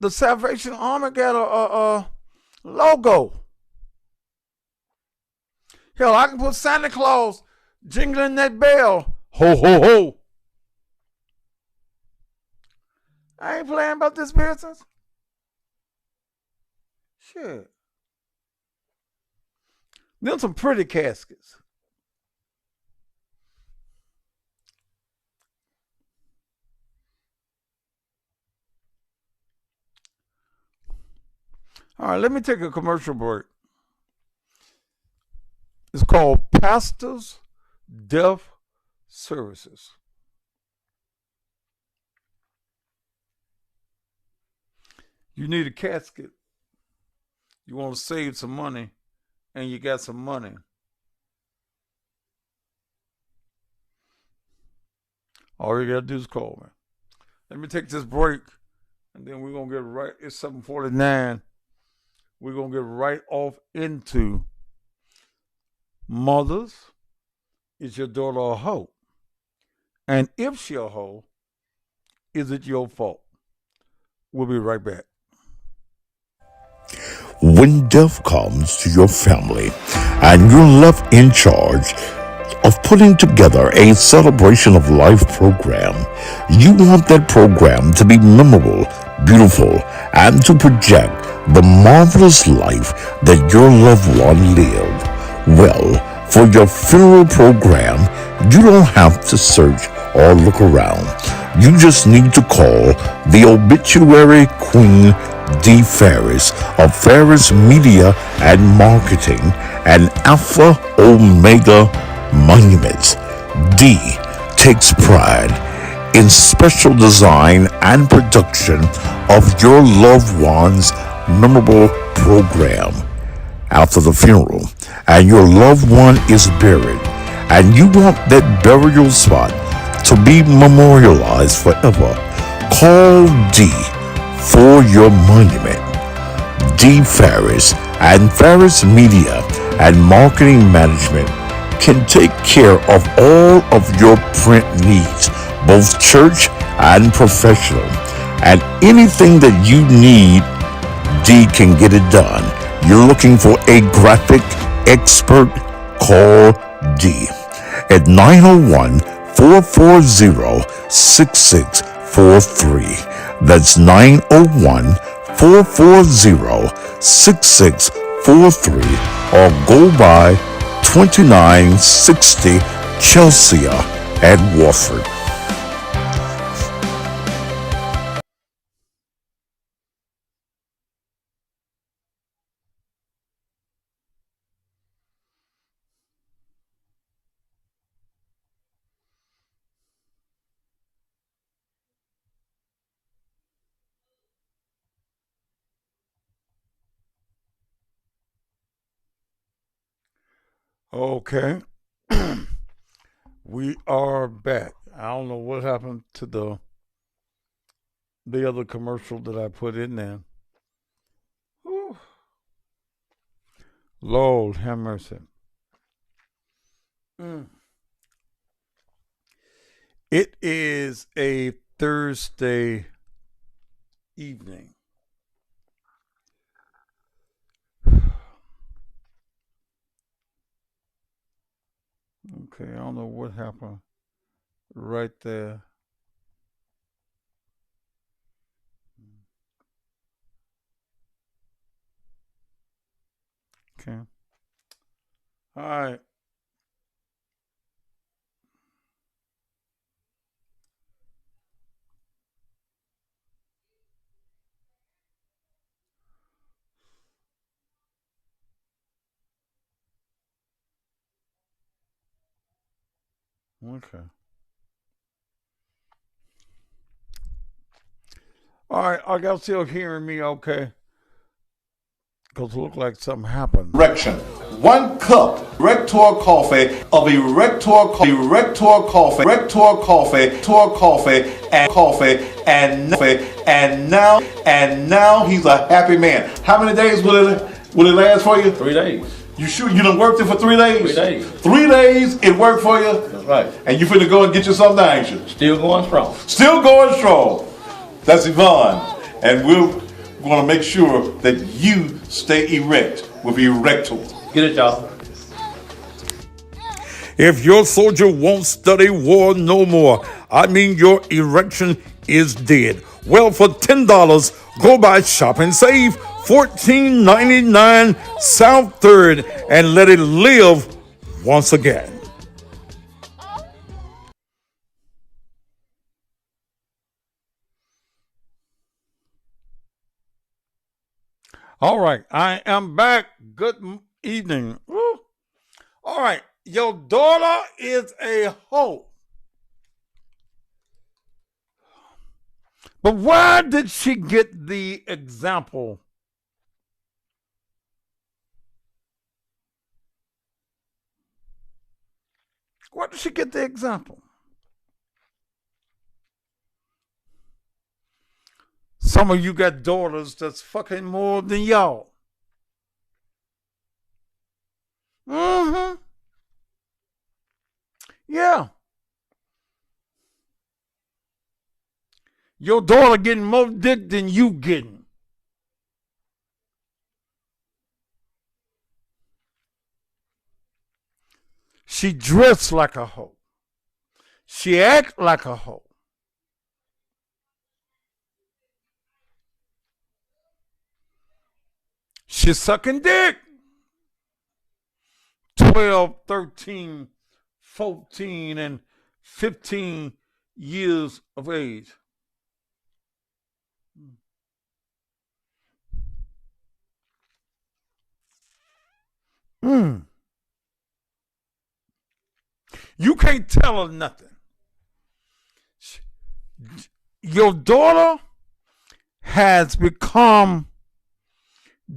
the Salvation Army got a logo. Hell, I can put Santa Claus jingling that bell. Ho, ho, ho. I ain't playing about this business. Shit. Them some pretty caskets. All right, let me take a commercial break. It's called Pastors Death Services. You need a casket. You want to save some money, and you got some money. All you got to do is call me. Let me take this break, and then we're going to get right. It's 7:49. We're going to get right off into mothers. Is your daughter a hoe? And if she's a hoe, is it your fault? We'll be right back. When death comes to your family and you're left in charge of putting together a celebration of life program, you want that program to be memorable, beautiful, and to project the marvelous life that your loved one lived. Well, for your funeral program, you don't have to search or look around. You just need to call the obituary queen, Dee Ferris of Ferris Media and Marketing and Alpha Omega Monuments. Dee takes pride in special design and production of your loved one's memorable program. After the funeral and your loved one is buried and you want that burial spot to be memorialized forever, call Dee for your monument. Dee Ferris and Ferris Media and Marketing Management can take care of all of your print needs, both church and professional. And anything that you need, Dee can get it done. You're looking for a graphic expert? Call Dee at 901-440-6643. That's 901-440-6643, or go by 2960 Chelsea at Wofford. Okay. We are back. I don't know what happened to the other commercial that I put in there. Whew. Lord have mercy. It is a Thursday evening. Okay, I don't know what happened right there. Okay. All right. Okay. All right. Are y'all still hearing me okay? Because it looked like something happened. Erection. 1 cup Erector coffee of Erector coffee, and now he's a happy man. How many days will it last for you? 3 days. You sure you done worked it for 3 days? 3 days. 3 days it worked for you? That's right. And you finna go and get you something now, ain't you? Still going strong. Still going strong. That's Yvonne. And we're gonna make sure that you stay erect with Erector. Get it, y'all. If your soldier won't study war no more, I mean your erection is dead. Well, for $10, go by Shop and Save, $14.99 South 3rd, and let it live once again. All right, I am back. Good evening. Woo. All right, your daughter is a hoe. But where did she get the example? Where did she get the example? Some of you got daughters that's fucking more than y'all. Mm-hmm. Yeah. Your daughter getting more dick than you getting. She dressed like a hoe. She act like a hoe. She's sucking dick. 12, 13, 14, and 15 years of age. You can't tell her nothing. Your daughter has become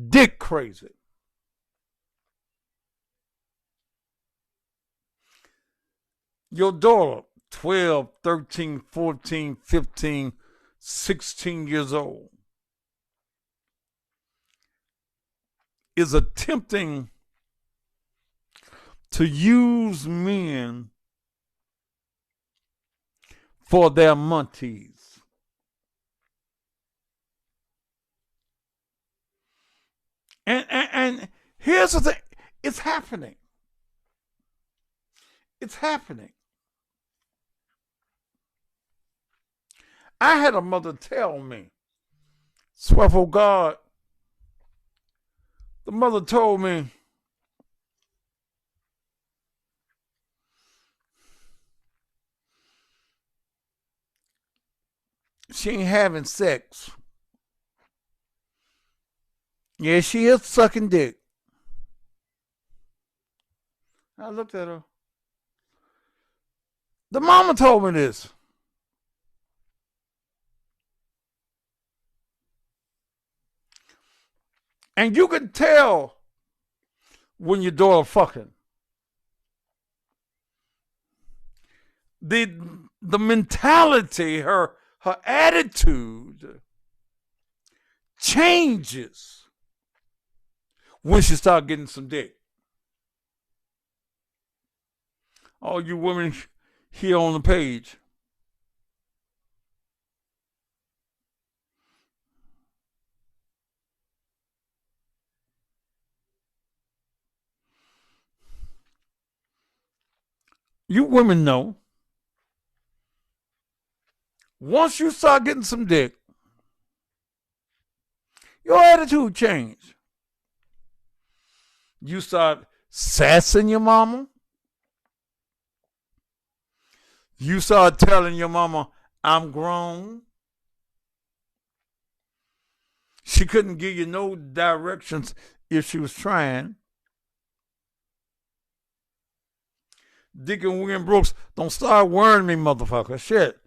dick crazy. Your daughter, 12, 13, 14, 15, 16 years old, is attempting to use men for their munties. And here's the thing, it's happening. It's happening. I had a mother tell me, swear for God, the mother told me, she ain't having sex. Yeah, she is sucking dick. I looked at her. The mama told me this. And you can tell when your daughter fucking. The mentality, her attitude changes when she start getting some dick. All you women here on the page, you women know, once you start getting some dick, your attitude change. You start sassing your mama. You start telling your mama, I'm grown. She couldn't give you no directions if she was trying. Deacon William Brooks, don't start worrying me, motherfucker. Shit.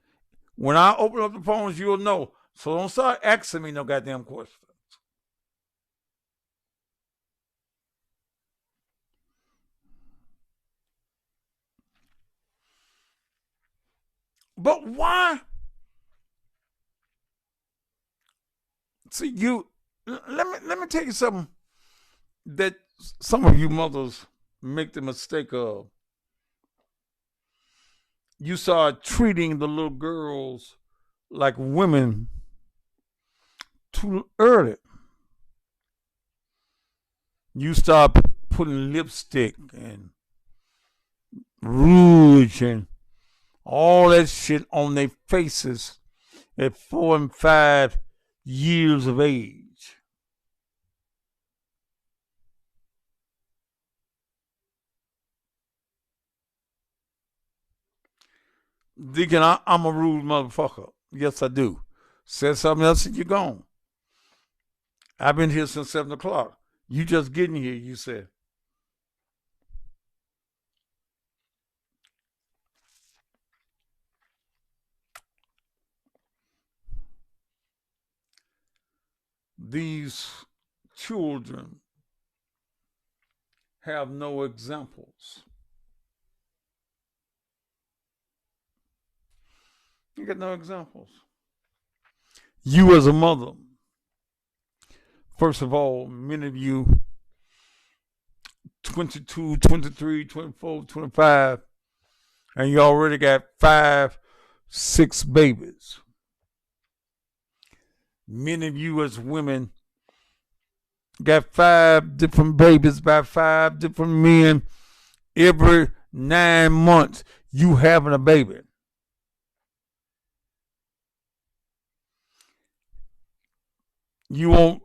When I open up the phones, you'll know. So don't start asking me no goddamn questions. But why? See, let me tell you something that some of you mothers make the mistake of. You start treating the little girls like women too early. You start putting lipstick and rouge and all that shit on their faces at 4 and 5 years of age. Deacon, I'm a rude motherfucker. Yes, I do. Said something else and you're gone. I've been here since 7 o'clock. You just getting here, you said. These children have no examples. You got no examples. You as a mother, first of all, many of you 22, 23, 24, 25, and you already got 5, 6 babies. Many of you as women got 5 different babies by 5 different men. Every 9 months, you having a baby. You won't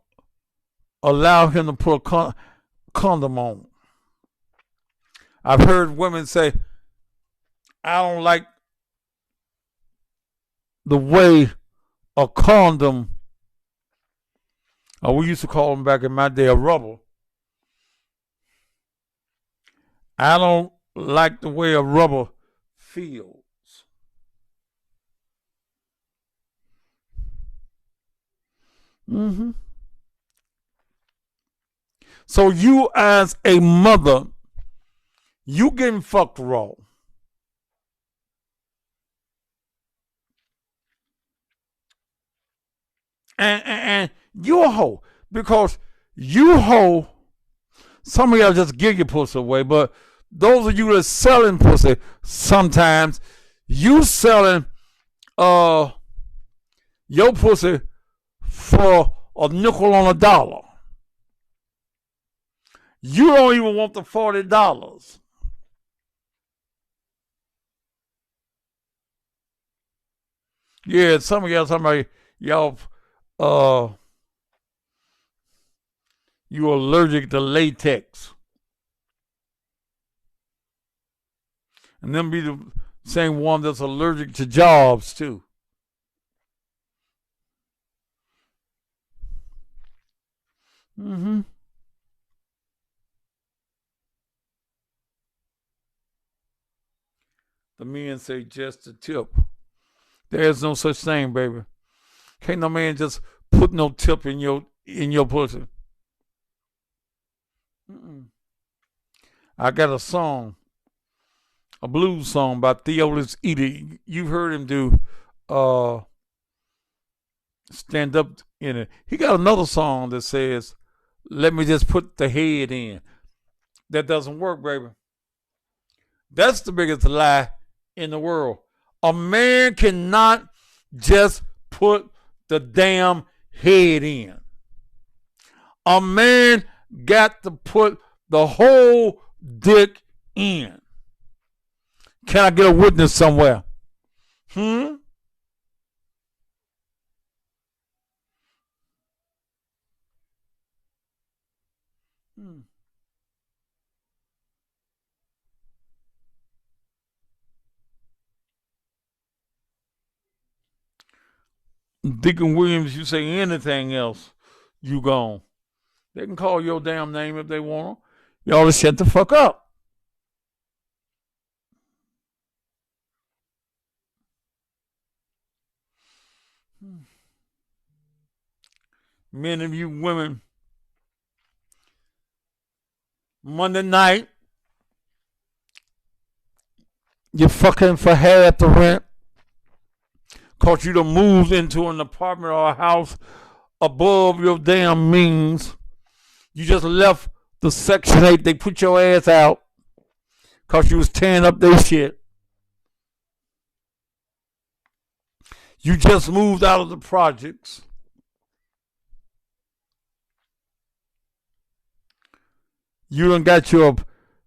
allow him to put a condom on. I've heard women say, I don't like the way a condom, or we used to call them back in my day, a rubber. I don't like the way a rubber feels. Mm-hmm. So you as a mother, you getting fucked raw. And you a hoe. Because you hoe, some of y'all just give your pussy away, but those of you that's selling pussy, sometimes you selling your pussy for a nickel on a dollar. You don't even want the $40. Yeah, some of y'all talking about y'all you allergic to latex. And them be the same one that's allergic to jobs too. Mm-hmm. The men say just a tip. There's no such thing, baby. Can't no man just put no tip in your pussy. Mm-mm. I got a song, a blues song by Theolis Eady. You've heard him do stand up in it. He got another song that says, let me just put the head in. That doesn't work, baby. That's the biggest lie in the world. A man cannot just put the damn head in. A man got to put the whole dick in. Can I get a witness somewhere? Hmm? Deacon Williams, you say anything else, you gone. They can call your damn name if they want to. Y'all just shut the fuck up. Many of you women, Monday night, you're fucking for half the rent. Cause you done moved into an apartment or a house above your damn means. You just left the Section 8. They put your ass out cause you was tearing up their shit. You just moved out of the projects. You done got your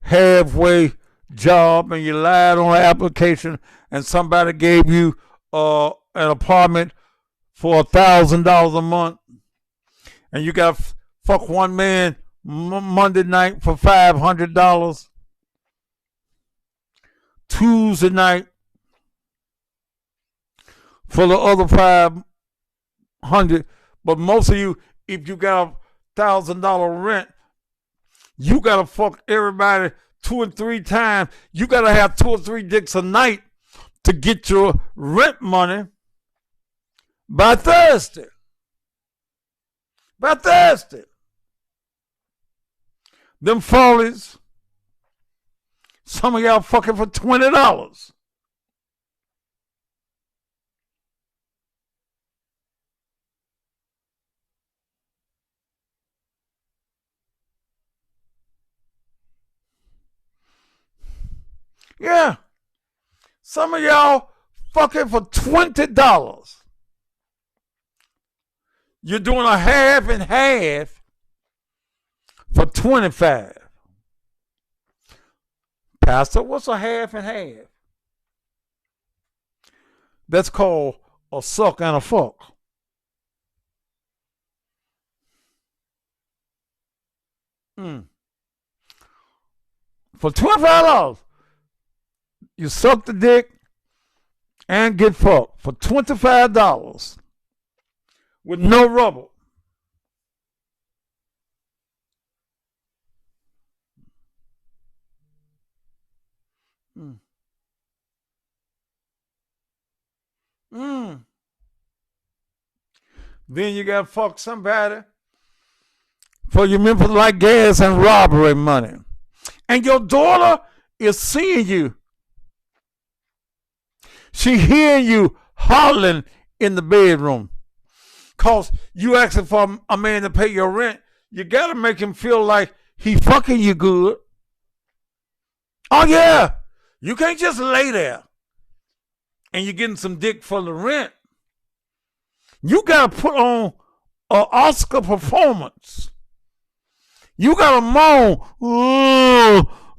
halfway job and you lied on an application and somebody gave you an apartment for $1,000 a month and you got to fuck one man Monday night for $500, Tuesday night for the other $500. But most of you, if you got $1,000 rent, you gotta fuck everybody 2 and 3 times. You gotta have 2 or 3 dicks a night to get your rent money by Thursday. By Thursday. Them follies, some of y'all fucking for $20. Yeah. Some of y'all fucking for $20. You're doing a half and half for $25. Pastor, what's a half and half? That's called a suck and a fuck. For $25. You suck the dick and get fucked for $25 with no rubber. Then you got to fuck somebody for your Memphis like gas and robbery money. And your daughter is seeing you. She hearing you hollering in the bedroom. Cause you asking for a man to pay your rent. You gotta make him feel like he fucking you good. Oh yeah. You can't just lay there and you're getting some dick for the rent. You gotta put on an Oscar performance. You gotta moan.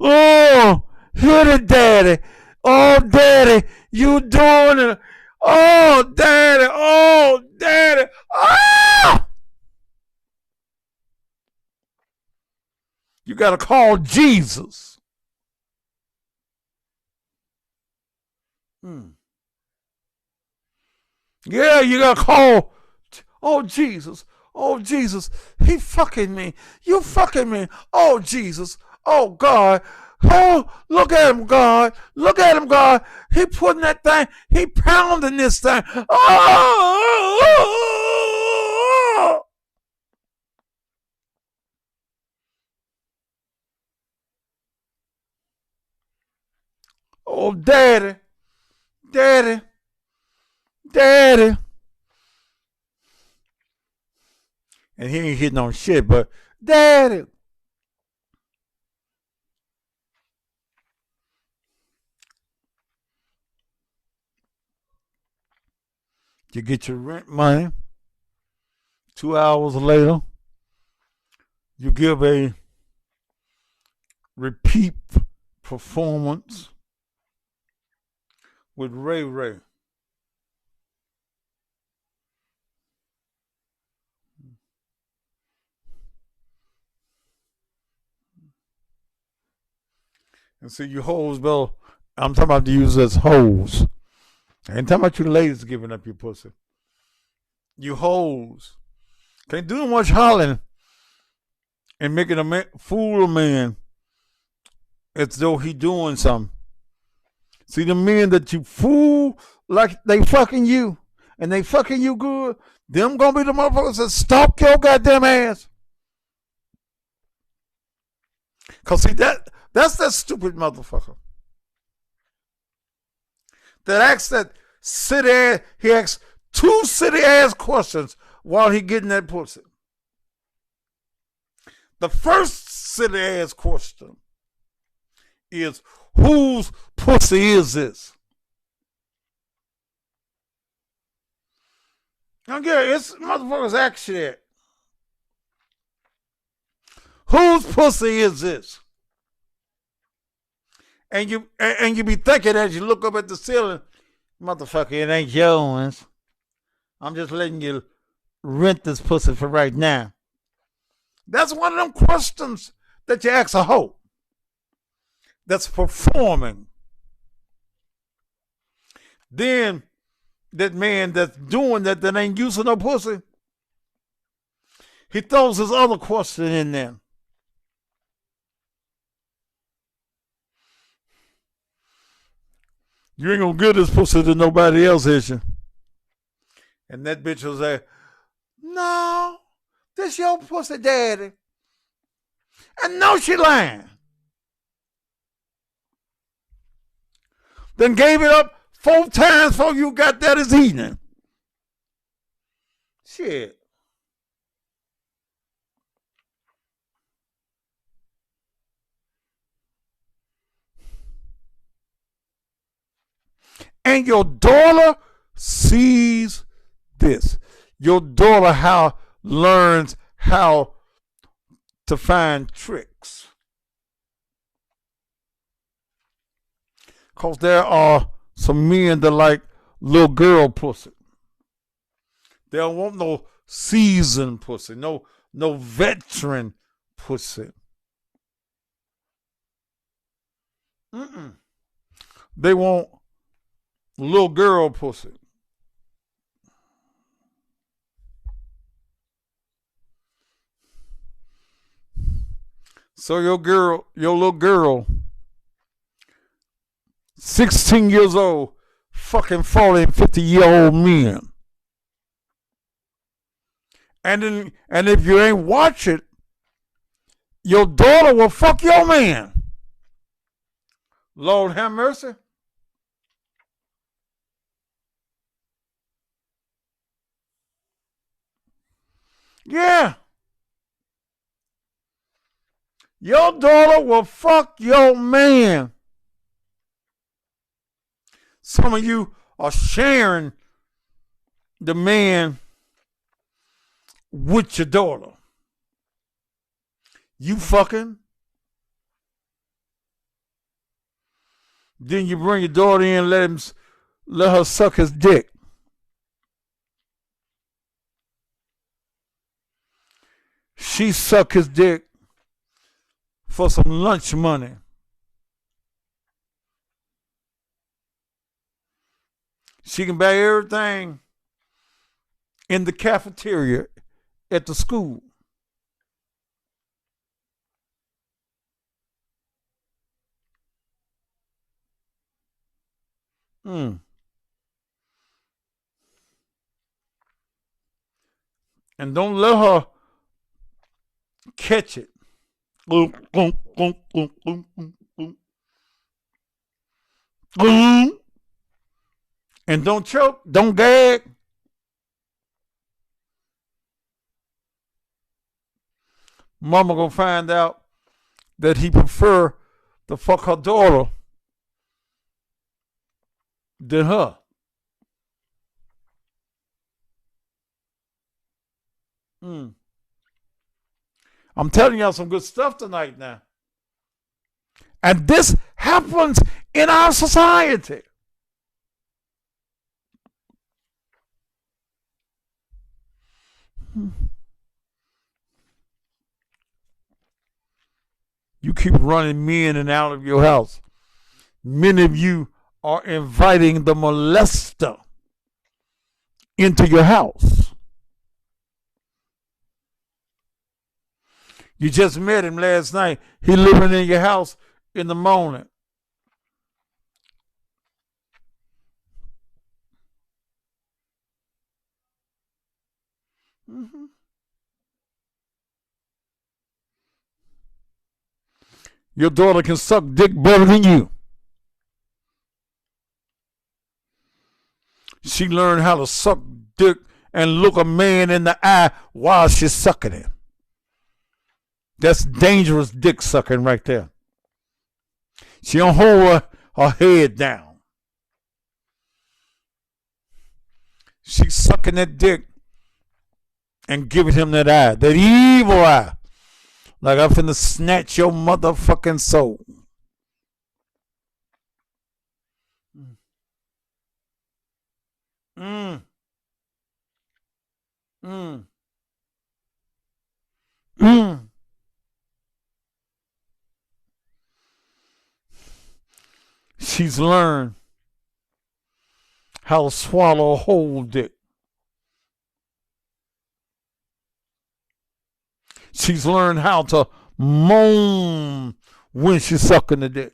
Oh, hit it, daddy. Oh, daddy, you doing it. Oh, daddy. Oh, daddy. Ah! You got to call Jesus. Yeah, you got to call. Oh, Jesus. Oh, Jesus. He fucking me. You fucking me. Oh, Jesus. Oh, God. Oh, look at him, God. Look at him, God. He putting that thing. He pounding this thing. Oh! Oh, daddy. Daddy. Daddy. And he ain't hitting on shit, but daddy. You get your rent money. 2 hours later, you give a repeat performance with Ray Ray. And see, you hoes, Bill, I'm talking about to use as hoes. I ain't talking about you ladies giving up your pussy. You hoes. Can't do much hollering and making a fool of a man as though he doing something. See, the men that you fool like they fucking you and they fucking you good, them gonna be the motherfuckers that stalk your goddamn ass. Cause see, that's that stupid motherfucker that acts that he asks 2 silly ass questions while he getting that pussy. The first silly ass question is, whose pussy is this? Okay, it's motherfuckers ask you that. Whose pussy is this? And you be thinking as you look up at the ceiling, motherfucker, it ain't yours. I'm just letting you rent this pussy for right now. That's one of them questions that you ask a hoe that's performing. Then that man that's doing that ain't using no pussy, he throws his other question in there. You ain't gonna give this pussy to nobody else, is you? And that bitch will say, no, this your pussy daddy. And no, she lying. Then gave it up 4 times before you got that this evening. Shit. And your daughter sees this. Your daughter learns how to find tricks. Because there are some men that like little girl pussy. They don't want no seasoned pussy, no veteran pussy. They want little girl pussy. So your little girl, 16 years old, fucking 40 and 50-year-old men. And if you ain't watch it, your daughter will fuck your man. Lord have mercy. Yeah. Your daughter will fuck your man. Some of you are sharing the man with your daughter. You fucking. Then you bring your daughter in, let her suck his dick. She suck his dick for some lunch money. She can buy everything in the cafeteria at the school. And don't let her catch it. And don't choke, don't gag. Mama gonna find out that he prefer to fuck her daughter than her. I'm telling y'all some good stuff tonight now. And this happens in our society. You keep running men in and out of your house. Many of you are inviting the molester into your house. You just met him last night. He living in your house in the morning. Your daughter can suck dick better than you. She learned how to suck dick and look a man in the eye while she's sucking it. That's dangerous dick sucking right there. She don't hold her head down. She's sucking that dick and giving him that eye, that evil eye. Like I'm finna snatch your motherfucking soul. Mm. Mm. Mm. She's learned how to swallow a whole dick. She's learned how to moan when she's sucking the dick.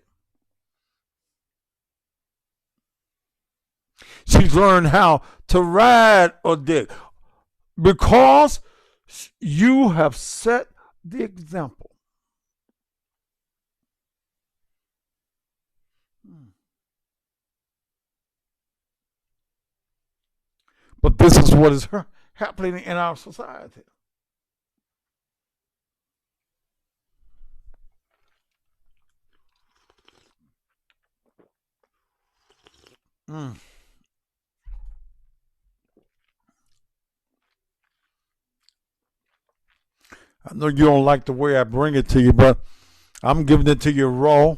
She's learned how to ride a dick because you have set the example. But this is what is happening in our society. Mm. I know you don't like the way I bring it to you, but I'm giving it to you raw.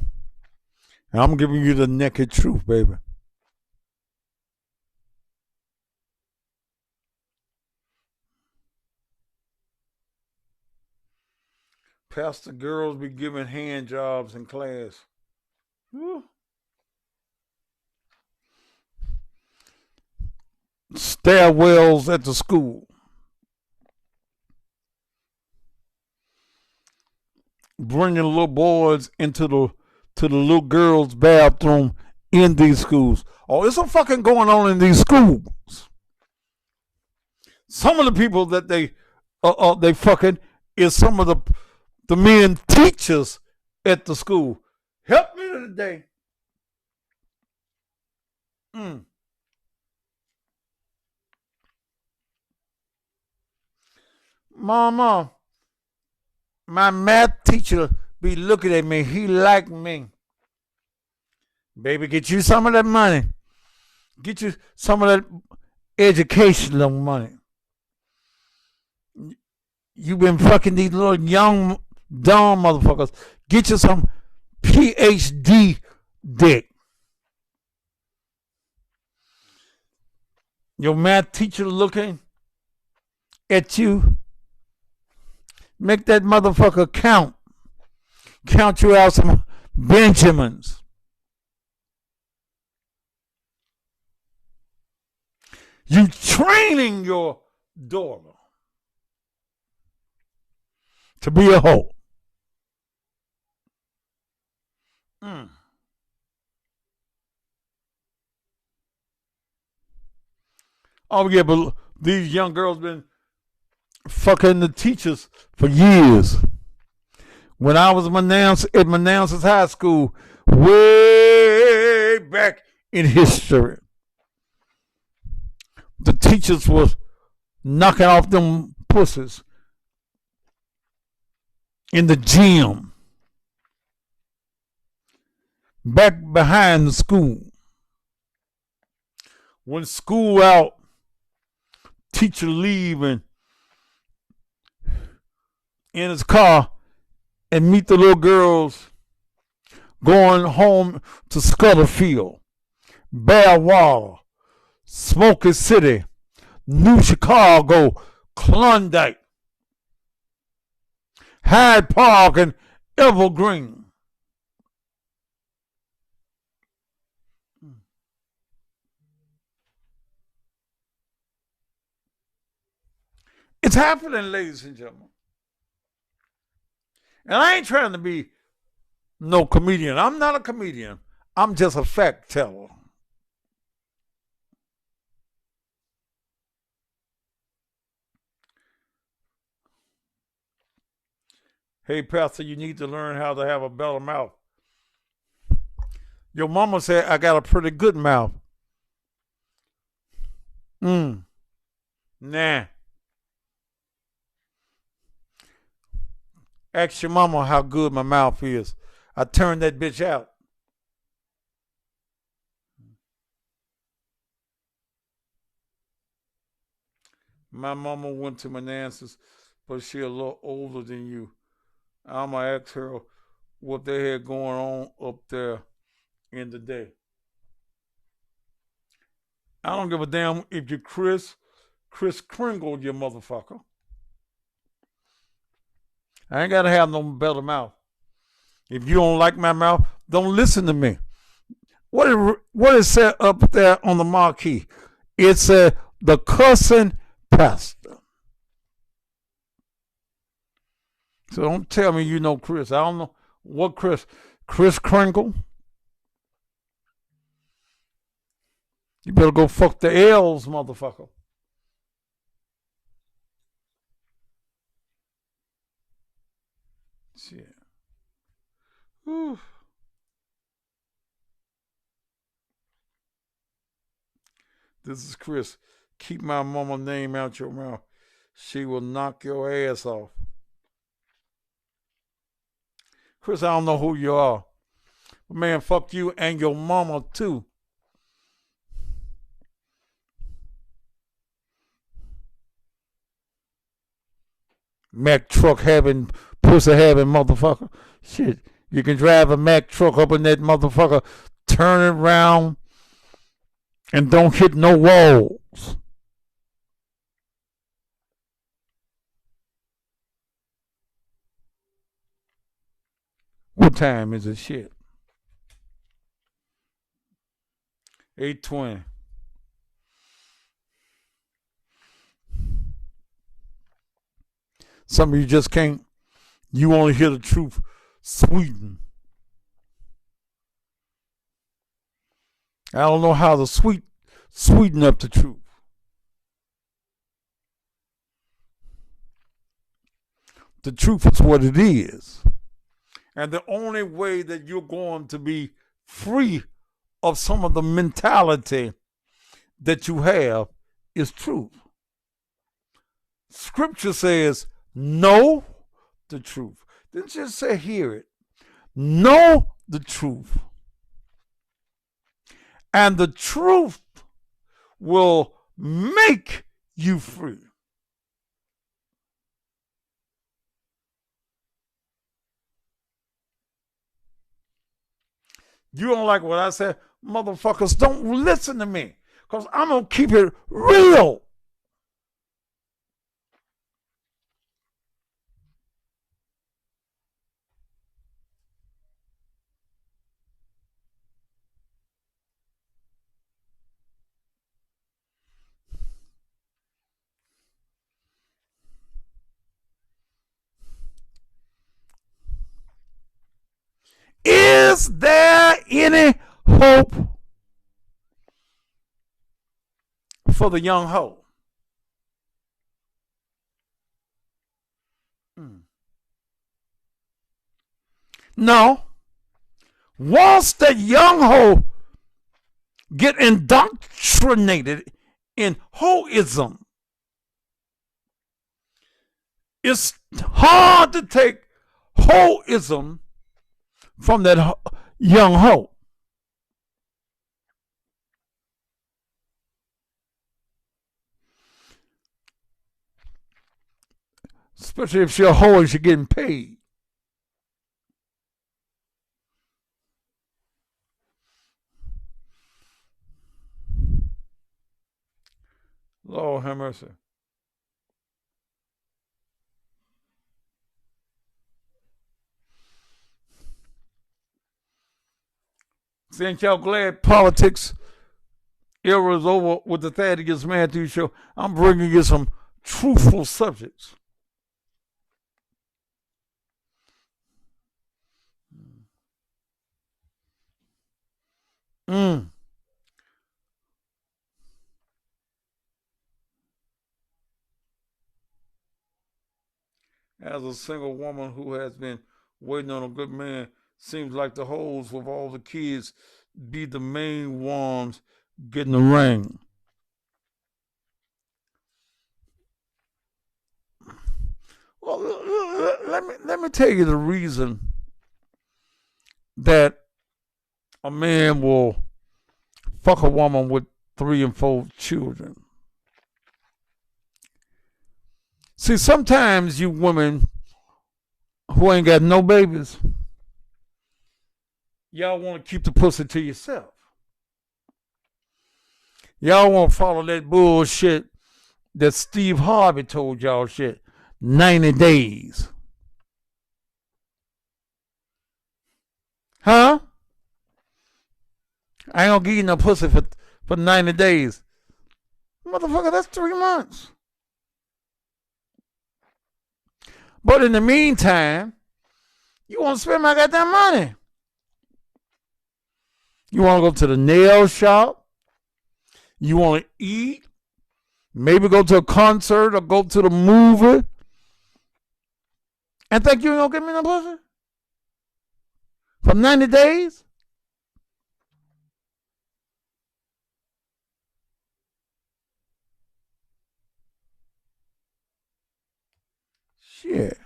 And I'm giving you the naked truth, baby. Pastor girls be giving hand jobs in class. Whew. Stairwells at the school. Bringing little boys into the little girls' bathroom in these schools. Oh, there's some fucking going on in these schools. Some of the people that they fucking is some of the men teachers at the school. Help me today. Mama, my math teacher be looking at me. He like me. Baby, get you some of that money. Get you some of that educational money. You been fucking these little young, dumb motherfuckers. Get you some PhD dick. Your math teacher looking at you. Make that motherfucker count. Count you out some Benjamins. You training your daughter to be a hoe. Oh yeah, but these young girls been fucking the teachers for years. When I was at Manassas High School, way back in history, the teachers was knocking off them pussies in the gym, back behind the school. When school out, teacher leaving in his car and meet the little girls going home to Scutterfield, Badwater, Smoky City, New Chicago, Klondike, Hyde Park, and Evergreen. It's happening, ladies and gentlemen. And I ain't trying to be no comedian. I'm not a comedian. I'm just a fact teller. Hey, Pastor, you need to learn how to have a better mouth. Your mama said I got a pretty good mouth. Nah. Ask your mama how good my mouth is. I turned that bitch out. My mama went to Manassas, but she a little older than you. I'ma ask her what they had going on up there in the day. I don't give a damn if you're Kris Kringle, you motherfucker. I ain't gotta have no better mouth. If you don't like my mouth, don't listen to me. What is said up there on the marquee? It said the cussing pastor. So don't tell me you know Kris. I don't know what Kris. Kris Kringle? You better go fuck the L's, motherfucker. Shit. Whew. This is Kris. Keep my mama name out your mouth. She will knock your ass off. Kris, I don't know who you are. But man, fuck you and your mama too. Mack truck having, pussy having motherfucker. Shit, you can drive a Mack truck up in that motherfucker, turn it around, and don't hit no walls. What time is it? Shit. 8:20. Some of you just can't. You only hear the truth. Sweden. I don't know how to sweeten up the truth. The truth is what it is. And the only way that you're going to be free of some of the mentality that you have is truth. Scripture says, know the truth. Didn't just say hear it. Know the truth. And the truth will make you free. You don't like what I said? Motherfuckers, don't listen to me. Because I'm going to keep it real. Is there any hope for the young hoe? No. Once the young hoe get indoctrinated in hoism, it's hard to take hoism from that young hoe. Especially if she's a hoe and she's getting paid. Lord have mercy. See, ain't y'all glad politics era is over with the Thaddeus Matthews show? I'm bringing you some truthful subjects. As a single woman who has been waiting on a good man, seems like the hoes with all the kids be the main ones getting the ring. Well, let me tell you the reason that a man will fuck a woman with 3 and 4 children. See, sometimes you women who ain't got no babies, y'all want to keep the pussy to yourself. Y'all want to follow that bullshit that Steve Harvey told y'all shit. 90 days. Huh? I ain't gonna give you no pussy for 90 days. Motherfucker, that's 3 months. But in the meantime, you want to spend my goddamn money. You want to go to the nail shop. You want to eat. Maybe go to a concert or go to the movie. And think you ain't gonna give me no pussy? For 90 days? Shit.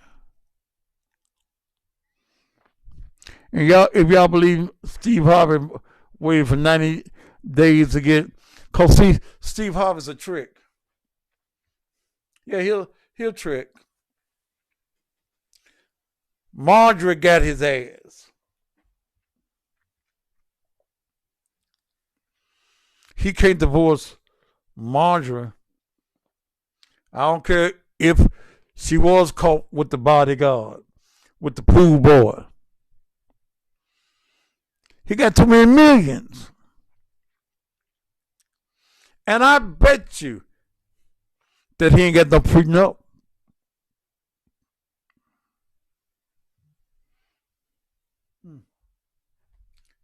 And y'all, if y'all believe Steve Harvey waited for 90 days to get, cause see, Steve Harvey's a trick. Yeah, he'll trick. Marjorie got his ass. He can't divorce Marjorie. I don't care if she was caught with the bodyguard, with the pool boy. He got too many millions. And I bet you that he ain't got no prenup.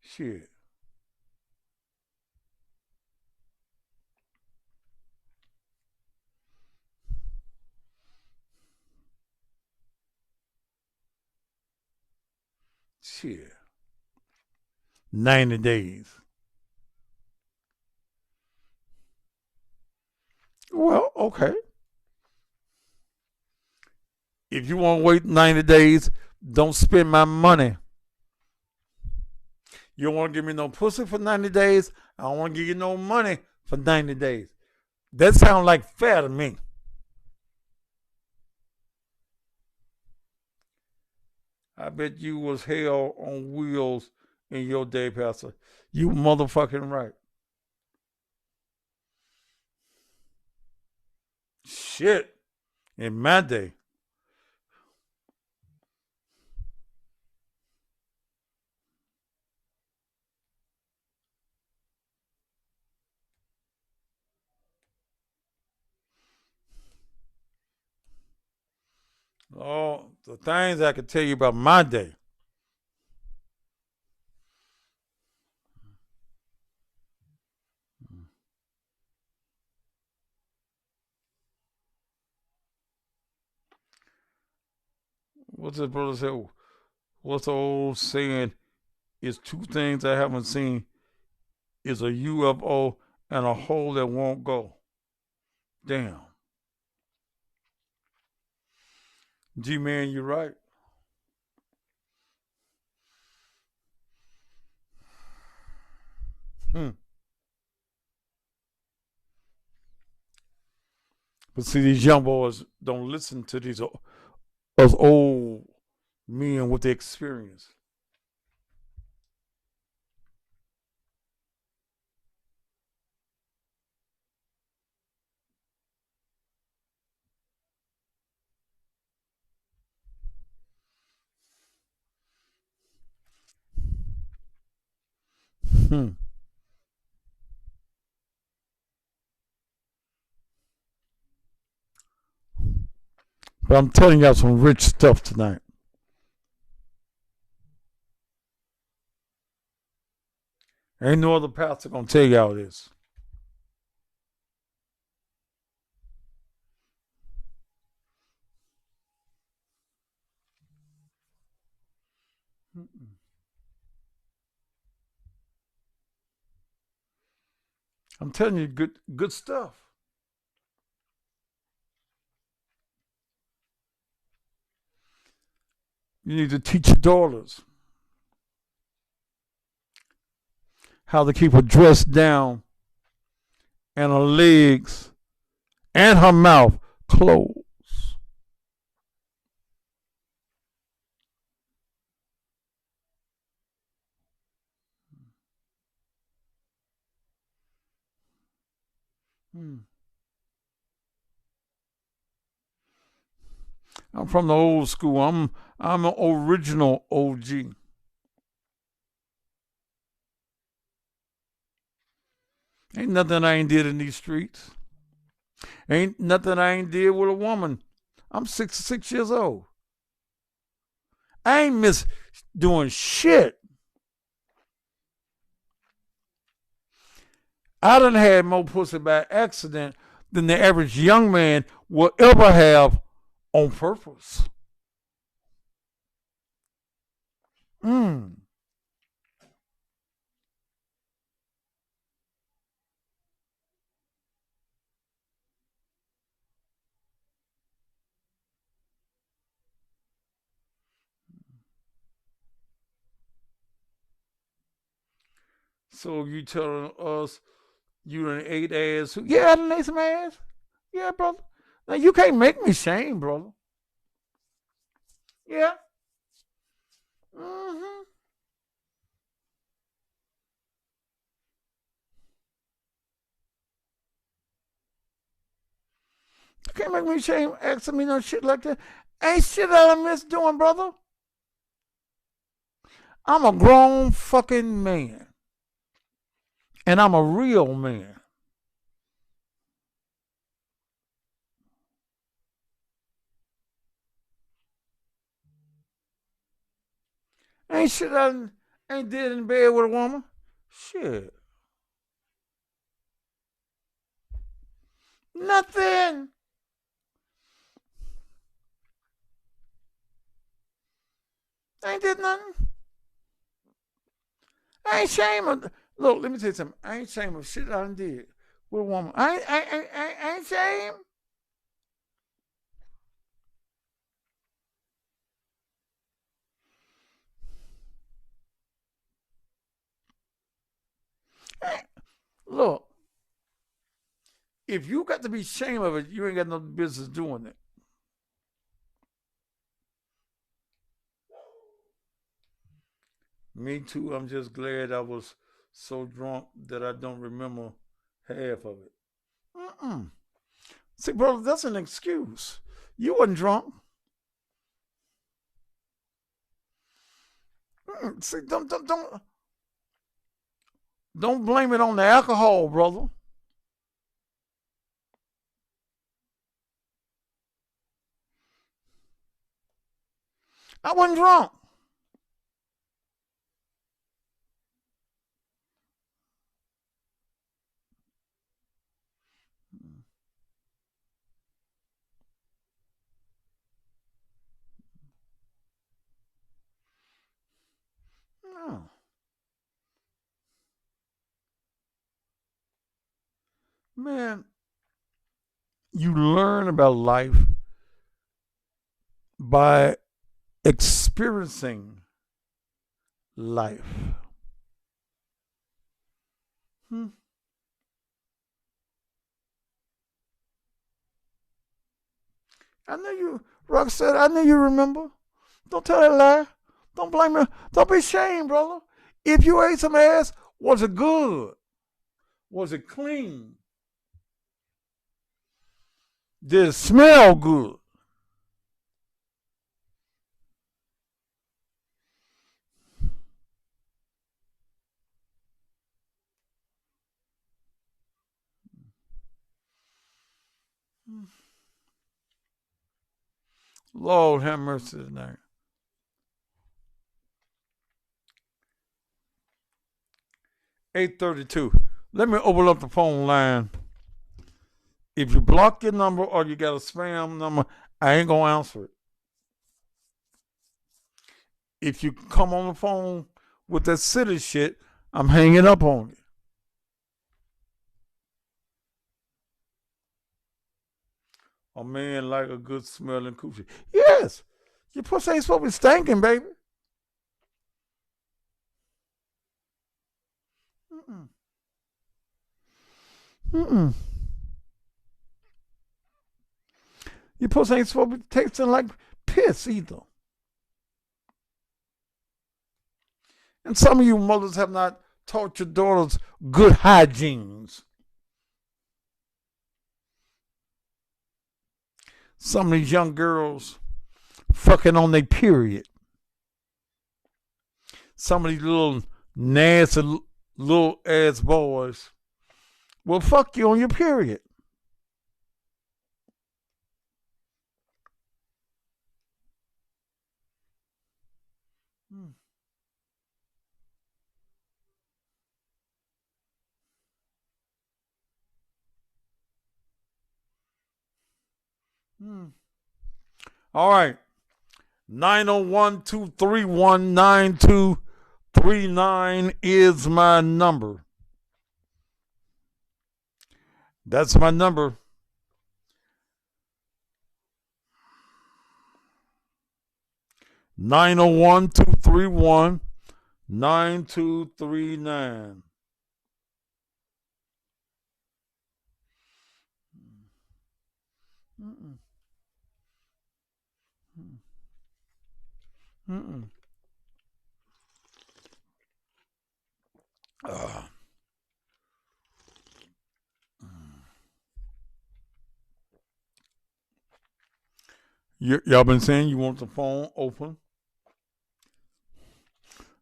Shit. Shit. 90 days. Well, okay. If you want to wait 90 days, don't spend my money. You don't want to give me no pussy for 90 days. I don't want to give you no money for 90 days. That sounds like fair to me. I bet you was hell on wheels in your day, Pastor. You motherfucking right. Shit. In my day. Oh, the things I could tell you about my day. What's the brother say? What's the old saying? It's 2 things I haven't seen. Is a UFO and a hole that won't go. Damn. G-Man, you're right. But see, these young boys don't listen to these us old men with the experience. But I'm telling y'all some rich stuff tonight. Ain't no other pastor gonna tell y'all this. I'm telling you good stuff. You need to teach your daughters how to keep her dress down and her legs and her mouth closed. I'm from the old school. I'm an original OG. Ain't nothing I ain't did in these streets. Ain't nothing I ain't did with a woman. I'm 66 years old. I ain't miss doing shit. I done had more pussy by accident than the average young man will ever have on purpose. So you telling us you done ate ass? Yeah, I done ate some ass. Yeah, brother. Now you can't make me shame, brother. Yeah. Mm-hmm. You can't make me shame asking me no shit like that. Ain't shit that I miss doing, brother. I'm a grown fucking man. And I'm a real man. Ain't shit I ain't did in bed with a woman. Shit. Nothing. I ain't did nothing. I ain't ashamed of. Look, let me tell you something. I ain't ashamed of shit I done did with a woman. I ain't ashamed. Look, if you got to be ashamed of it, you ain't got no business doing it. Me too. I'm just glad I was so drunk that I don't remember half of it. See, brother, that's an excuse. You wasn't drunk. See, don't blame it on the alcohol, brother. I wasn't drunk. No. Man, you learn about life by experiencing life. I know you, Roxette, I know you remember. Don't tell that lie. Don't blame me. Don't be ashamed, brother. If you ate some ass, was it good? Was it clean? Did it smell good? Lord have mercy tonight. 8:32. Let me open up the phone line. If you block your number or you got a spam number, I ain't gonna answer it. If you come on the phone with that city shit, I'm hanging up on you. A man like a good smelling coochie. Yes, Your pussy ain't supposed to be stinking, baby. Mm-mm. Your pussy ain't supposed to be tasting like piss either. And some of you mothers have not taught your daughters good hygienes. Some of these young girls fucking on their period. Some of these little nasty little ass boys will fuck you on your period. All right. 901-231-9239 is my number. That's my number. (901-231-9239). Y'all been saying you want the phone open?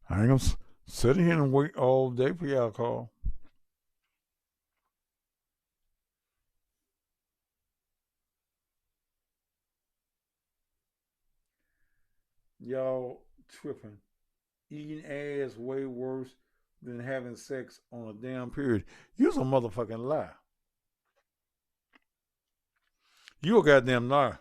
I ain't gonna sit here and wait all day for y'all to call. Y'all tripping. Eating ass way worse than having sex on a damn period. You's a motherfucking lie. You a goddamn liar.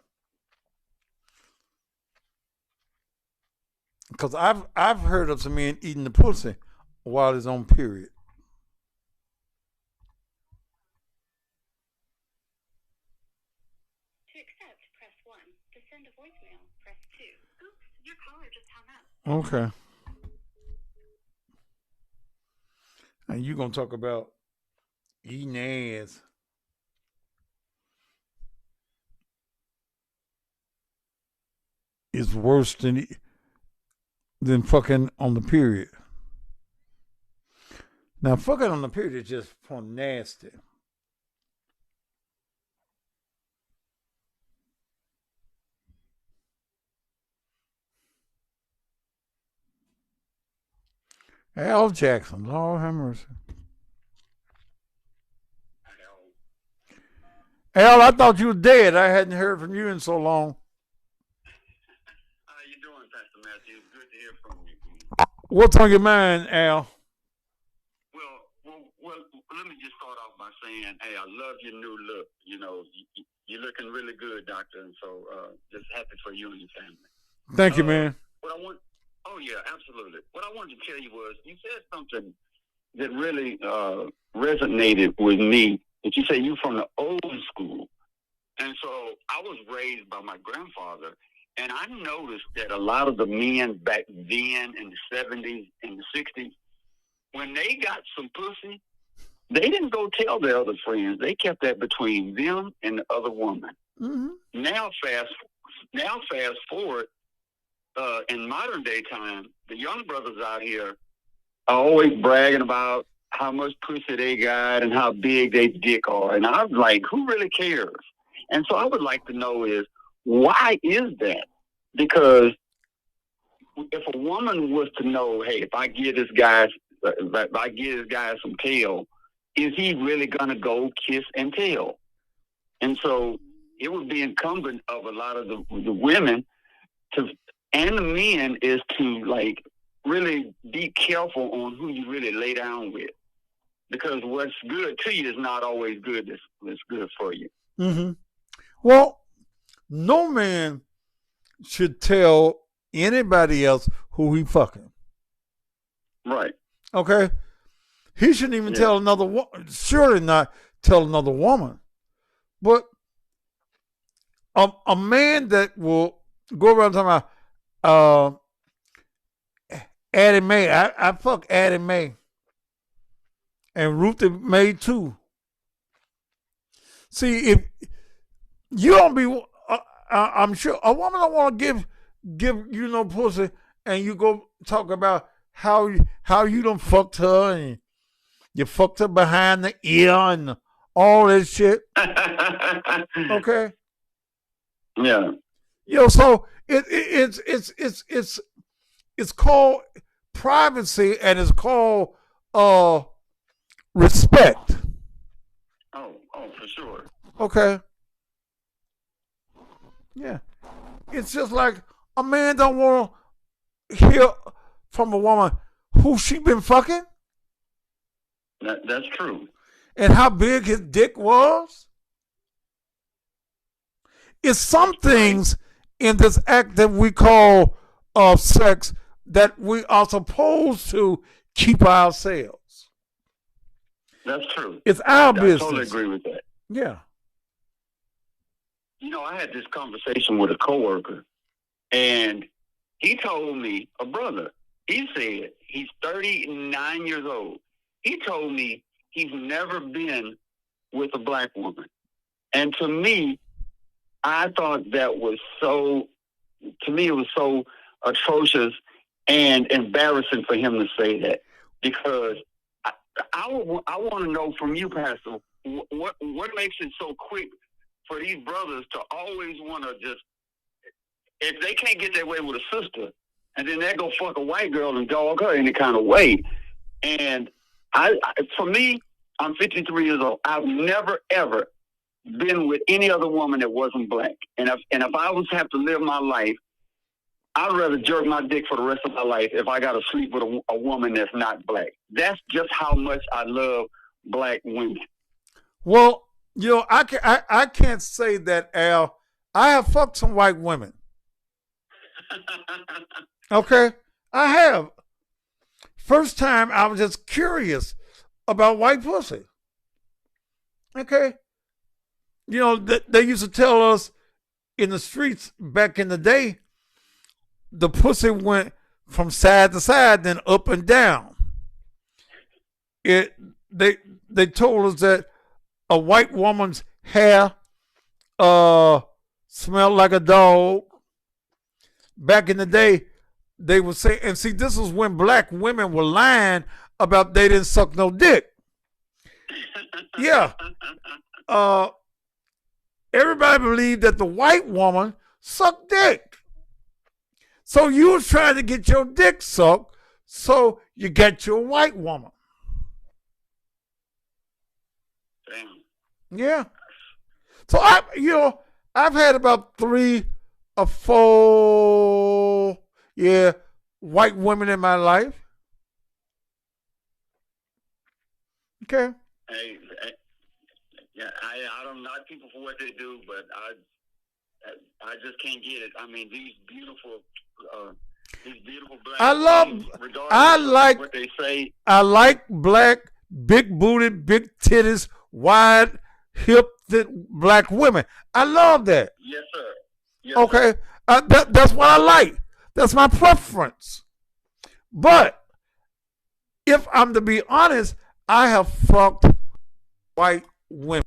Because I've heard of some men eating the pussy while it's on period. To accept, press 1. To send a voicemail, press 2. Oops, your caller just hung up. Okay. And you gonna talk about eating ass. Is worse than fucking on the period. Now, fucking on the period is just fun nasty. Al Jackson, Lord have mercy. Al, I thought you were dead. I hadn't heard from you in so long. How you doing, Pastor Matthew? Good to hear from you. What's on your mind, Al? Well, let me just start off by saying, hey, I love your new look. You know, you're looking really good, doctor, and so just happy for you and your family. Thank you, man. Oh, yeah, absolutely. What I wanted to tell you was, you said something that really resonated with me, that you say you're from the old school. And so I was raised by my grandfather, and I noticed that a lot of the men back then in the 70s and the 60s, when they got some pussy, they didn't go tell their other friends. They kept that between them and the other woman. Mm-hmm. Now fast forward, in modern day time, the young brothers out here are always bragging about how much pussy they got and how big their dick are. And I was like, who really cares? And so I would like to know is, why is that? Because if a woman was to know, hey, if I give this guy some tail, is he really gonna go kiss and tell? And so it would be incumbent of a lot of the women and the men is to like really be careful on who you really lay down with, because what's good to you is not always good. That's good for you. Mm-hmm. Well, no man should tell anybody else who he fucking. Right. Okay. He shouldn't even tell another woman. Surely not tell another woman. But a man that will go around talking about Addie Mae. I fuck Addie Mae. And Ruthie Mae too. See, if you don't be, I'm sure a woman don't want to give you no pussy, and you go talk about how you done fucked her and you fucked her behind the ear and all that shit. Okay. Yeah. So it's called privacy and it's called respect. Oh, for sure. Okay. Yeah. It's just like a man don't want to hear from a woman who she been fucking. That's true. And how big his dick was. It's some things in this act that we call sex that we are supposed to keep ourselves. That's true. It's our business. I totally agree with that. Yeah. You know, I had this conversation with a coworker, and he told me, a brother, he said he's 39 years old. He told me he's never been with a black woman. And to me, I thought that was so, to me, it was so atrocious and embarrassing for him to say that, because I want to know from you, Pastor, what makes it so quick for these brothers to always want to just, if they can't get their way with a sister, and then they go fuck a white girl and dog her any kind of way. And for me, I'm 53 years old. I've never, ever been with any other woman that wasn't black. And if I was to have to live my life, I'd rather jerk my dick for the rest of my life if I got to sleep with a woman that's not black. That's just how much I love black women. Well, you know, I can't say that, Al. I have fucked some white women. Okay? I have. First time I was just curious about white pussy. Okay? You know, they used to tell us in the streets back in the day, the pussy went from side to side, then up and down. They told us that a white woman's hair smelled like a dog. Back in the day, they would say, and see, this is when black women were lying about they didn't suck no dick. Yeah. Everybody believed that the white woman sucked dick. So you was trying to get your dick sucked, so you got your white woman. Damn. Yeah. So I've had about 3 or 4, white women in my life. Okay. Hey, yeah, I don't knock people for what they do, but I just can't get it. I mean, these beautiful black. I like what they say. I like black, big booted, big titties, wide hipped black women. I love that. Yes, sir. Yes, okay, that's what I like. That's my preference. But if I'm to be honest, I have fucked white women.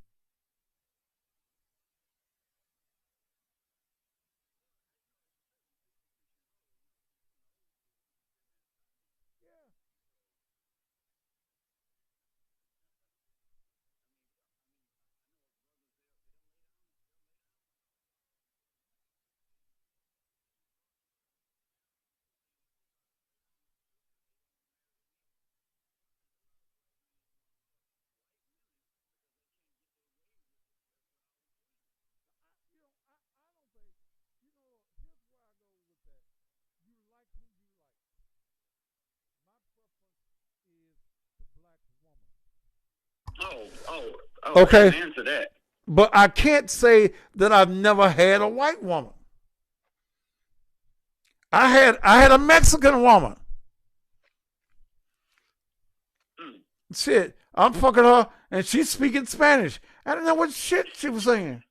Okay. I can answer that. But I can't say that I've never had a white woman. I had a Mexican woman. Shit, I'm fucking her and she's speaking Spanish. I don't know what shit she was saying.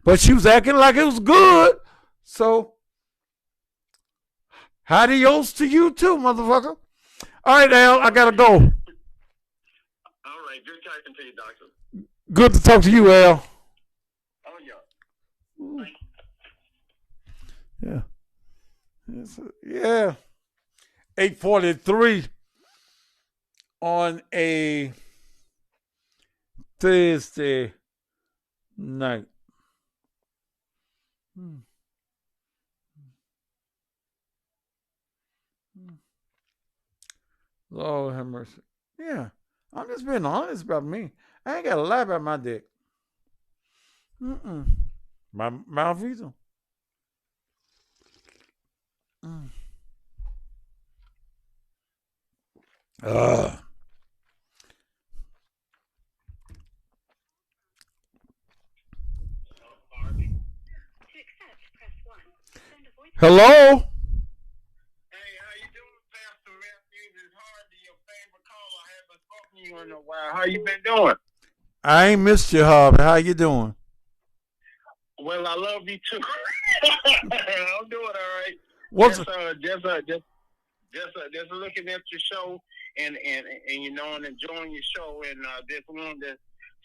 But she was acting like it was good. So, adios to you too, motherfucker. All right, Al, I gotta go. All right, good talking to you, Doctor. Good to talk to you, Al. Oh, yeah. Yeah. Yeah. 8:43 on a Thursday night. Lord have mercy. Yeah. I'm just being honest about me. I ain't got to lie about my dick. My mouth either. Hello? Hey, how you doing, Pastor Matthews? It's Harvey, your favorite caller. I haven't spoken to you in a while. How you been doing? I ain't missed you, Harvey. How you doing? Well, I love you too. I'm doing all right. What's just looking at your show and you know, and enjoying your show, and just wanted to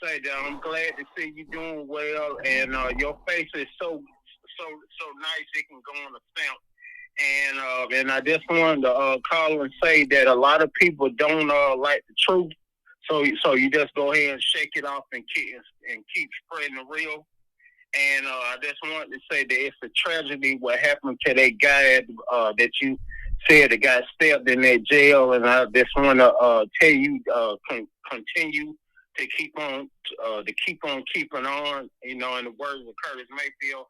say that I'm glad to see you doing well, and your face is so nice it can go on a stamp. And I just wanted to call and say that a lot of people don't like the truth, so you just go ahead and shake it off and keep spreading the real. And I just wanted to say that it's a tragedy what happened to that guy that you said the guy stabbed in that jail. And I just want to tell you continue to keep on keeping on. You know, in the words of Curtis Mayfield.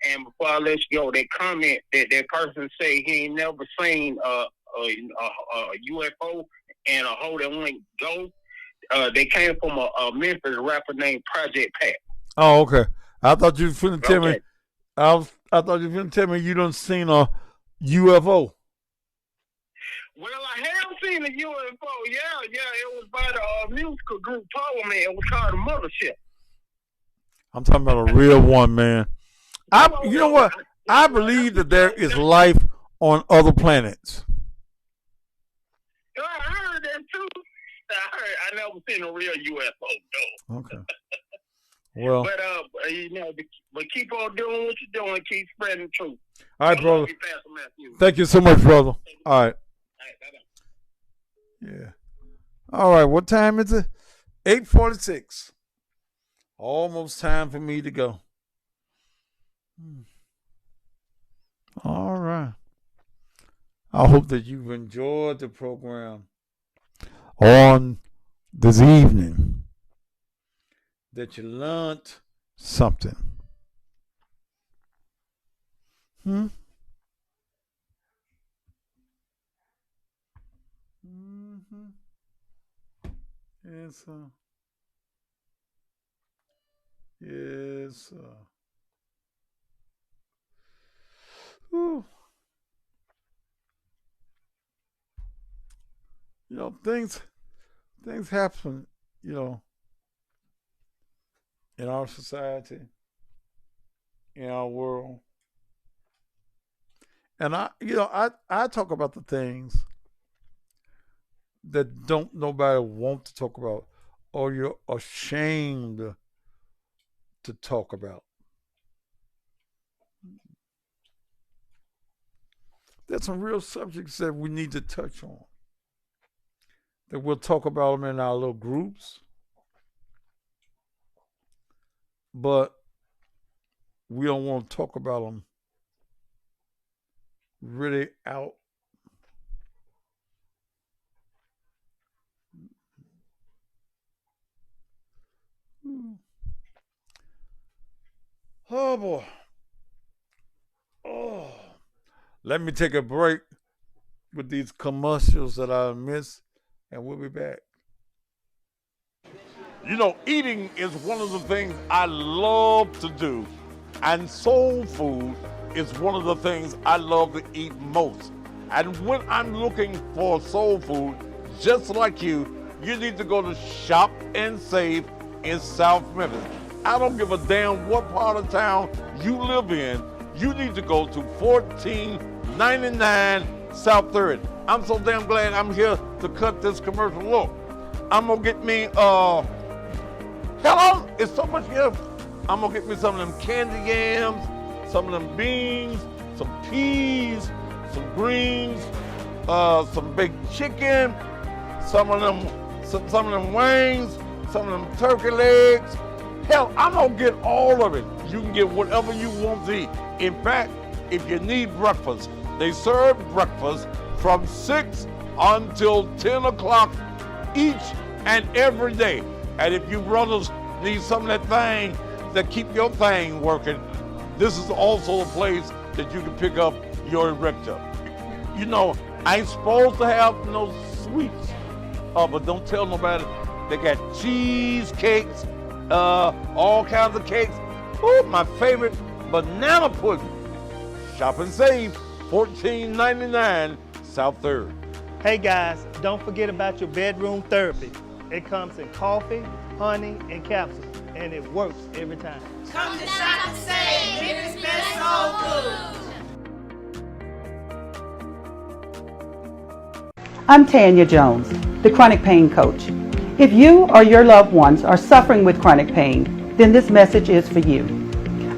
And before I let you go, that comment that person say he ain't never seen a UFO and a hoe that went go. They came from a Memphis rapper named Project Pat. Oh, okay. I thought you were finna tell me. I thought you were finna tell me you done seen a UFO. Well, I have seen a UFO. Yeah. It was by the musical group Parliament. It was called the Mothership. I'm talking about a real one, man. You know what? I believe that there is life on other planets. I heard that too. I never seen a real UFO though. Okay. Well, but you know, but keep on doing what you're doing. Keep spreading the truth. All right, brother. Thank you so much, brother. All right. Yeah. All right. What time is it? 8:46. Almost time for me to go. All right. I hope that you've enjoyed the program on this evening, that you learned something. Yes, sir. Yes, sir. Whew. You know, things happen, you know, in our society, in our world. And I talk about the things that don't nobody want to talk about, or you're ashamed to talk about. There's some real subjects that we need to touch on, that we'll talk about them in our little groups, but we don't want to talk about them really out. Oh boy. Oh. Let me take a break with these commercials that I missed, and we'll be back. You know, eating is one of the things I love to do, and soul food is one of the things I love to eat most. And when I'm looking for soul food, just like you need to go to Shop and Save in South Memphis. I don't give a damn what part of town you live in. you need to go to 1499 South 3rd. I'm so damn glad I'm here to cut this commercial. Look, I'm gonna get me, hello, it's so much here. I'm gonna get me some of them candy yams, some of them beans, some peas, some greens, some baked chicken, some of them wings, some of them turkey legs. Hell, I'm gonna get all of it. You can get whatever you want to eat. In fact, if you need breakfast, they serve breakfast from 6 until 10 o'clock each and every day. And if you brothers need some of that thing that keep your thing working, this is also a place that you can pick up your erector. You know, I ain't supposed to have no sweets, but don't tell nobody. They got cheesecakes, all kinds of cakes. Ooh, my favorite, banana pudding. Shop and save, $14.99 South 3rd. Hey guys, don't forget about your bedroom therapy. It comes in coffee, honey, and capsules, and it works every time. Come to Shop and Save, Memphis Best Soul Food. I'm Tanya Jones, the chronic pain coach. If you or your loved ones are suffering with chronic pain, then this message is for you.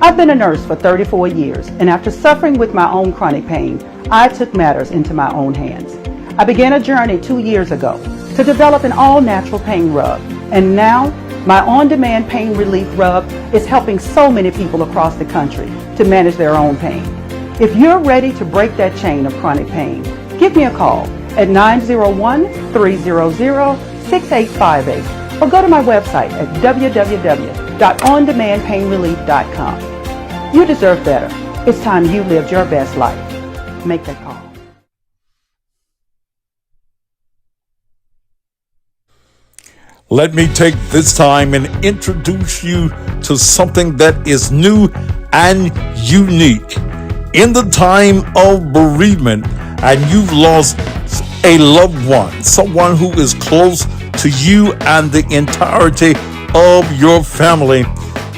I've been a nurse for 34 years, and after suffering with my own chronic pain, I took matters into my own hands. I began a journey 2 years ago to develop an all-natural pain rub, and now my on-demand pain relief rub is helping so many people across the country to manage their own pain. If you're ready to break that chain of chronic pain, give me a call at 901-300-6858 or go to my website at www.ondemandpainrelief.com. You deserve better. It's time you lived your best life. Make that call. Let me take this time and introduce you to something that is new and unique. In the time of bereavement and you've lost a loved one, someone who is close to you and the entirety of your family,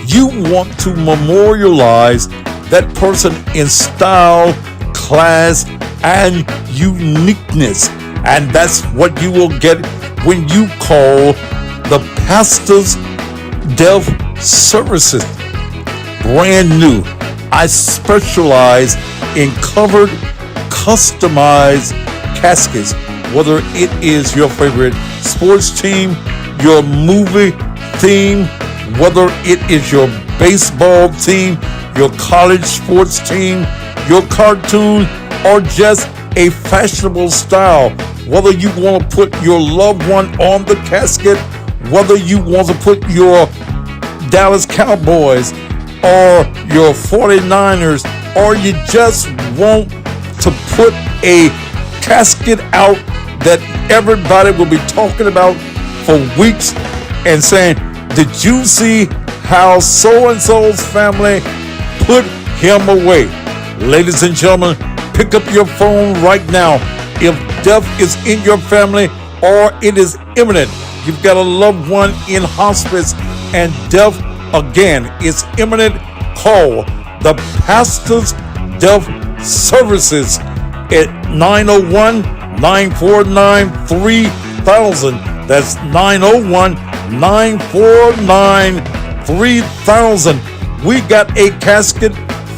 you want to memorialize that person in style, class, and uniqueness. And that's what you will get when you call the Pastor's Death Services. Brand new. I specialize in covered, customized caskets, whether it is your favorite sports team, your movie theme, whether it is your baseball team, your college sports team, your cartoon, or just a fashionable style. Whether you want to put your loved one on the casket, whether you want to put your Dallas Cowboys or your 49ers, or you just want to put a casket out that everybody will be talking about for weeks and saying, did you see how so-and-so's family put him away? Ladies and gentlemen, pick up your phone right now. If death is in your family or it is imminent, you've got a loved one in hospice and death again is imminent, call the Pastor's Death Services at 901-949-3000. That's 901-949-3000. We got a casket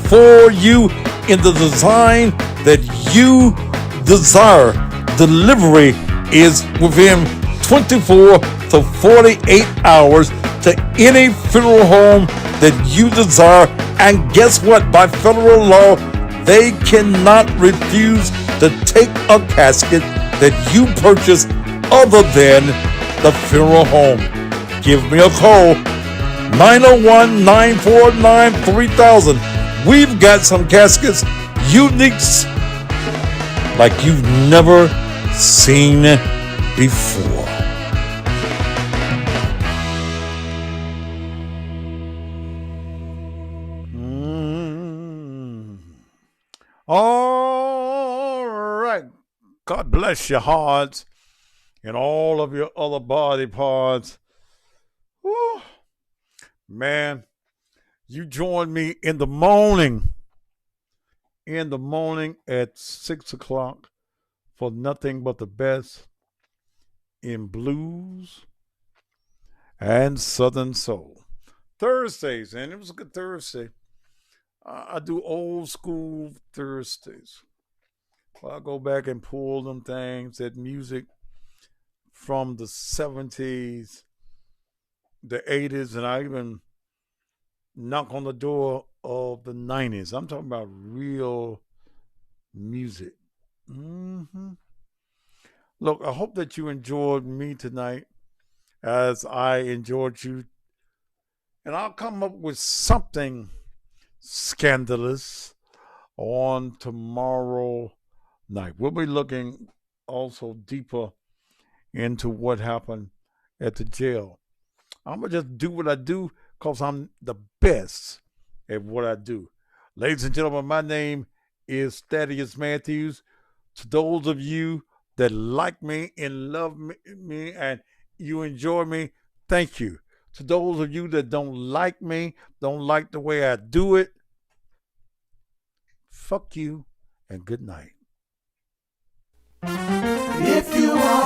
for you in the design that you desire. Delivery is within 24 to 48 hours to any funeral home that you desire. And guess what? By federal law, they cannot refuse to take a casket that you purchase other than the funeral home. Give me a call, 901-949-3000. We've got some caskets, uniques, like you've never seen before. All right. God bless your hearts and all of your other body parts. Woo. Man, you join me in the morning in the morning at 6 o'clock for nothing but the best in blues and Southern soul. Thursdays, and it was a good Thursday. I do old school Thursdays. I go back and pull them things, that music from the 70s, the 80s, and I even knock on the door of the 90s. I'm talking about real music. Look, I hope that you enjoyed me tonight as I enjoyed you. And I'll come up with something scandalous on tomorrow night. We'll be looking also deeper into what happened at the jail. I'm going to just do what I do because I'm the best at what I do. Ladies and gentlemen, my name is Thaddeus Matthews. To those of you that like me and love me and you enjoy me, thank you. To those of you that don't like me, don't like the way I do it, fuck you and good night. If you want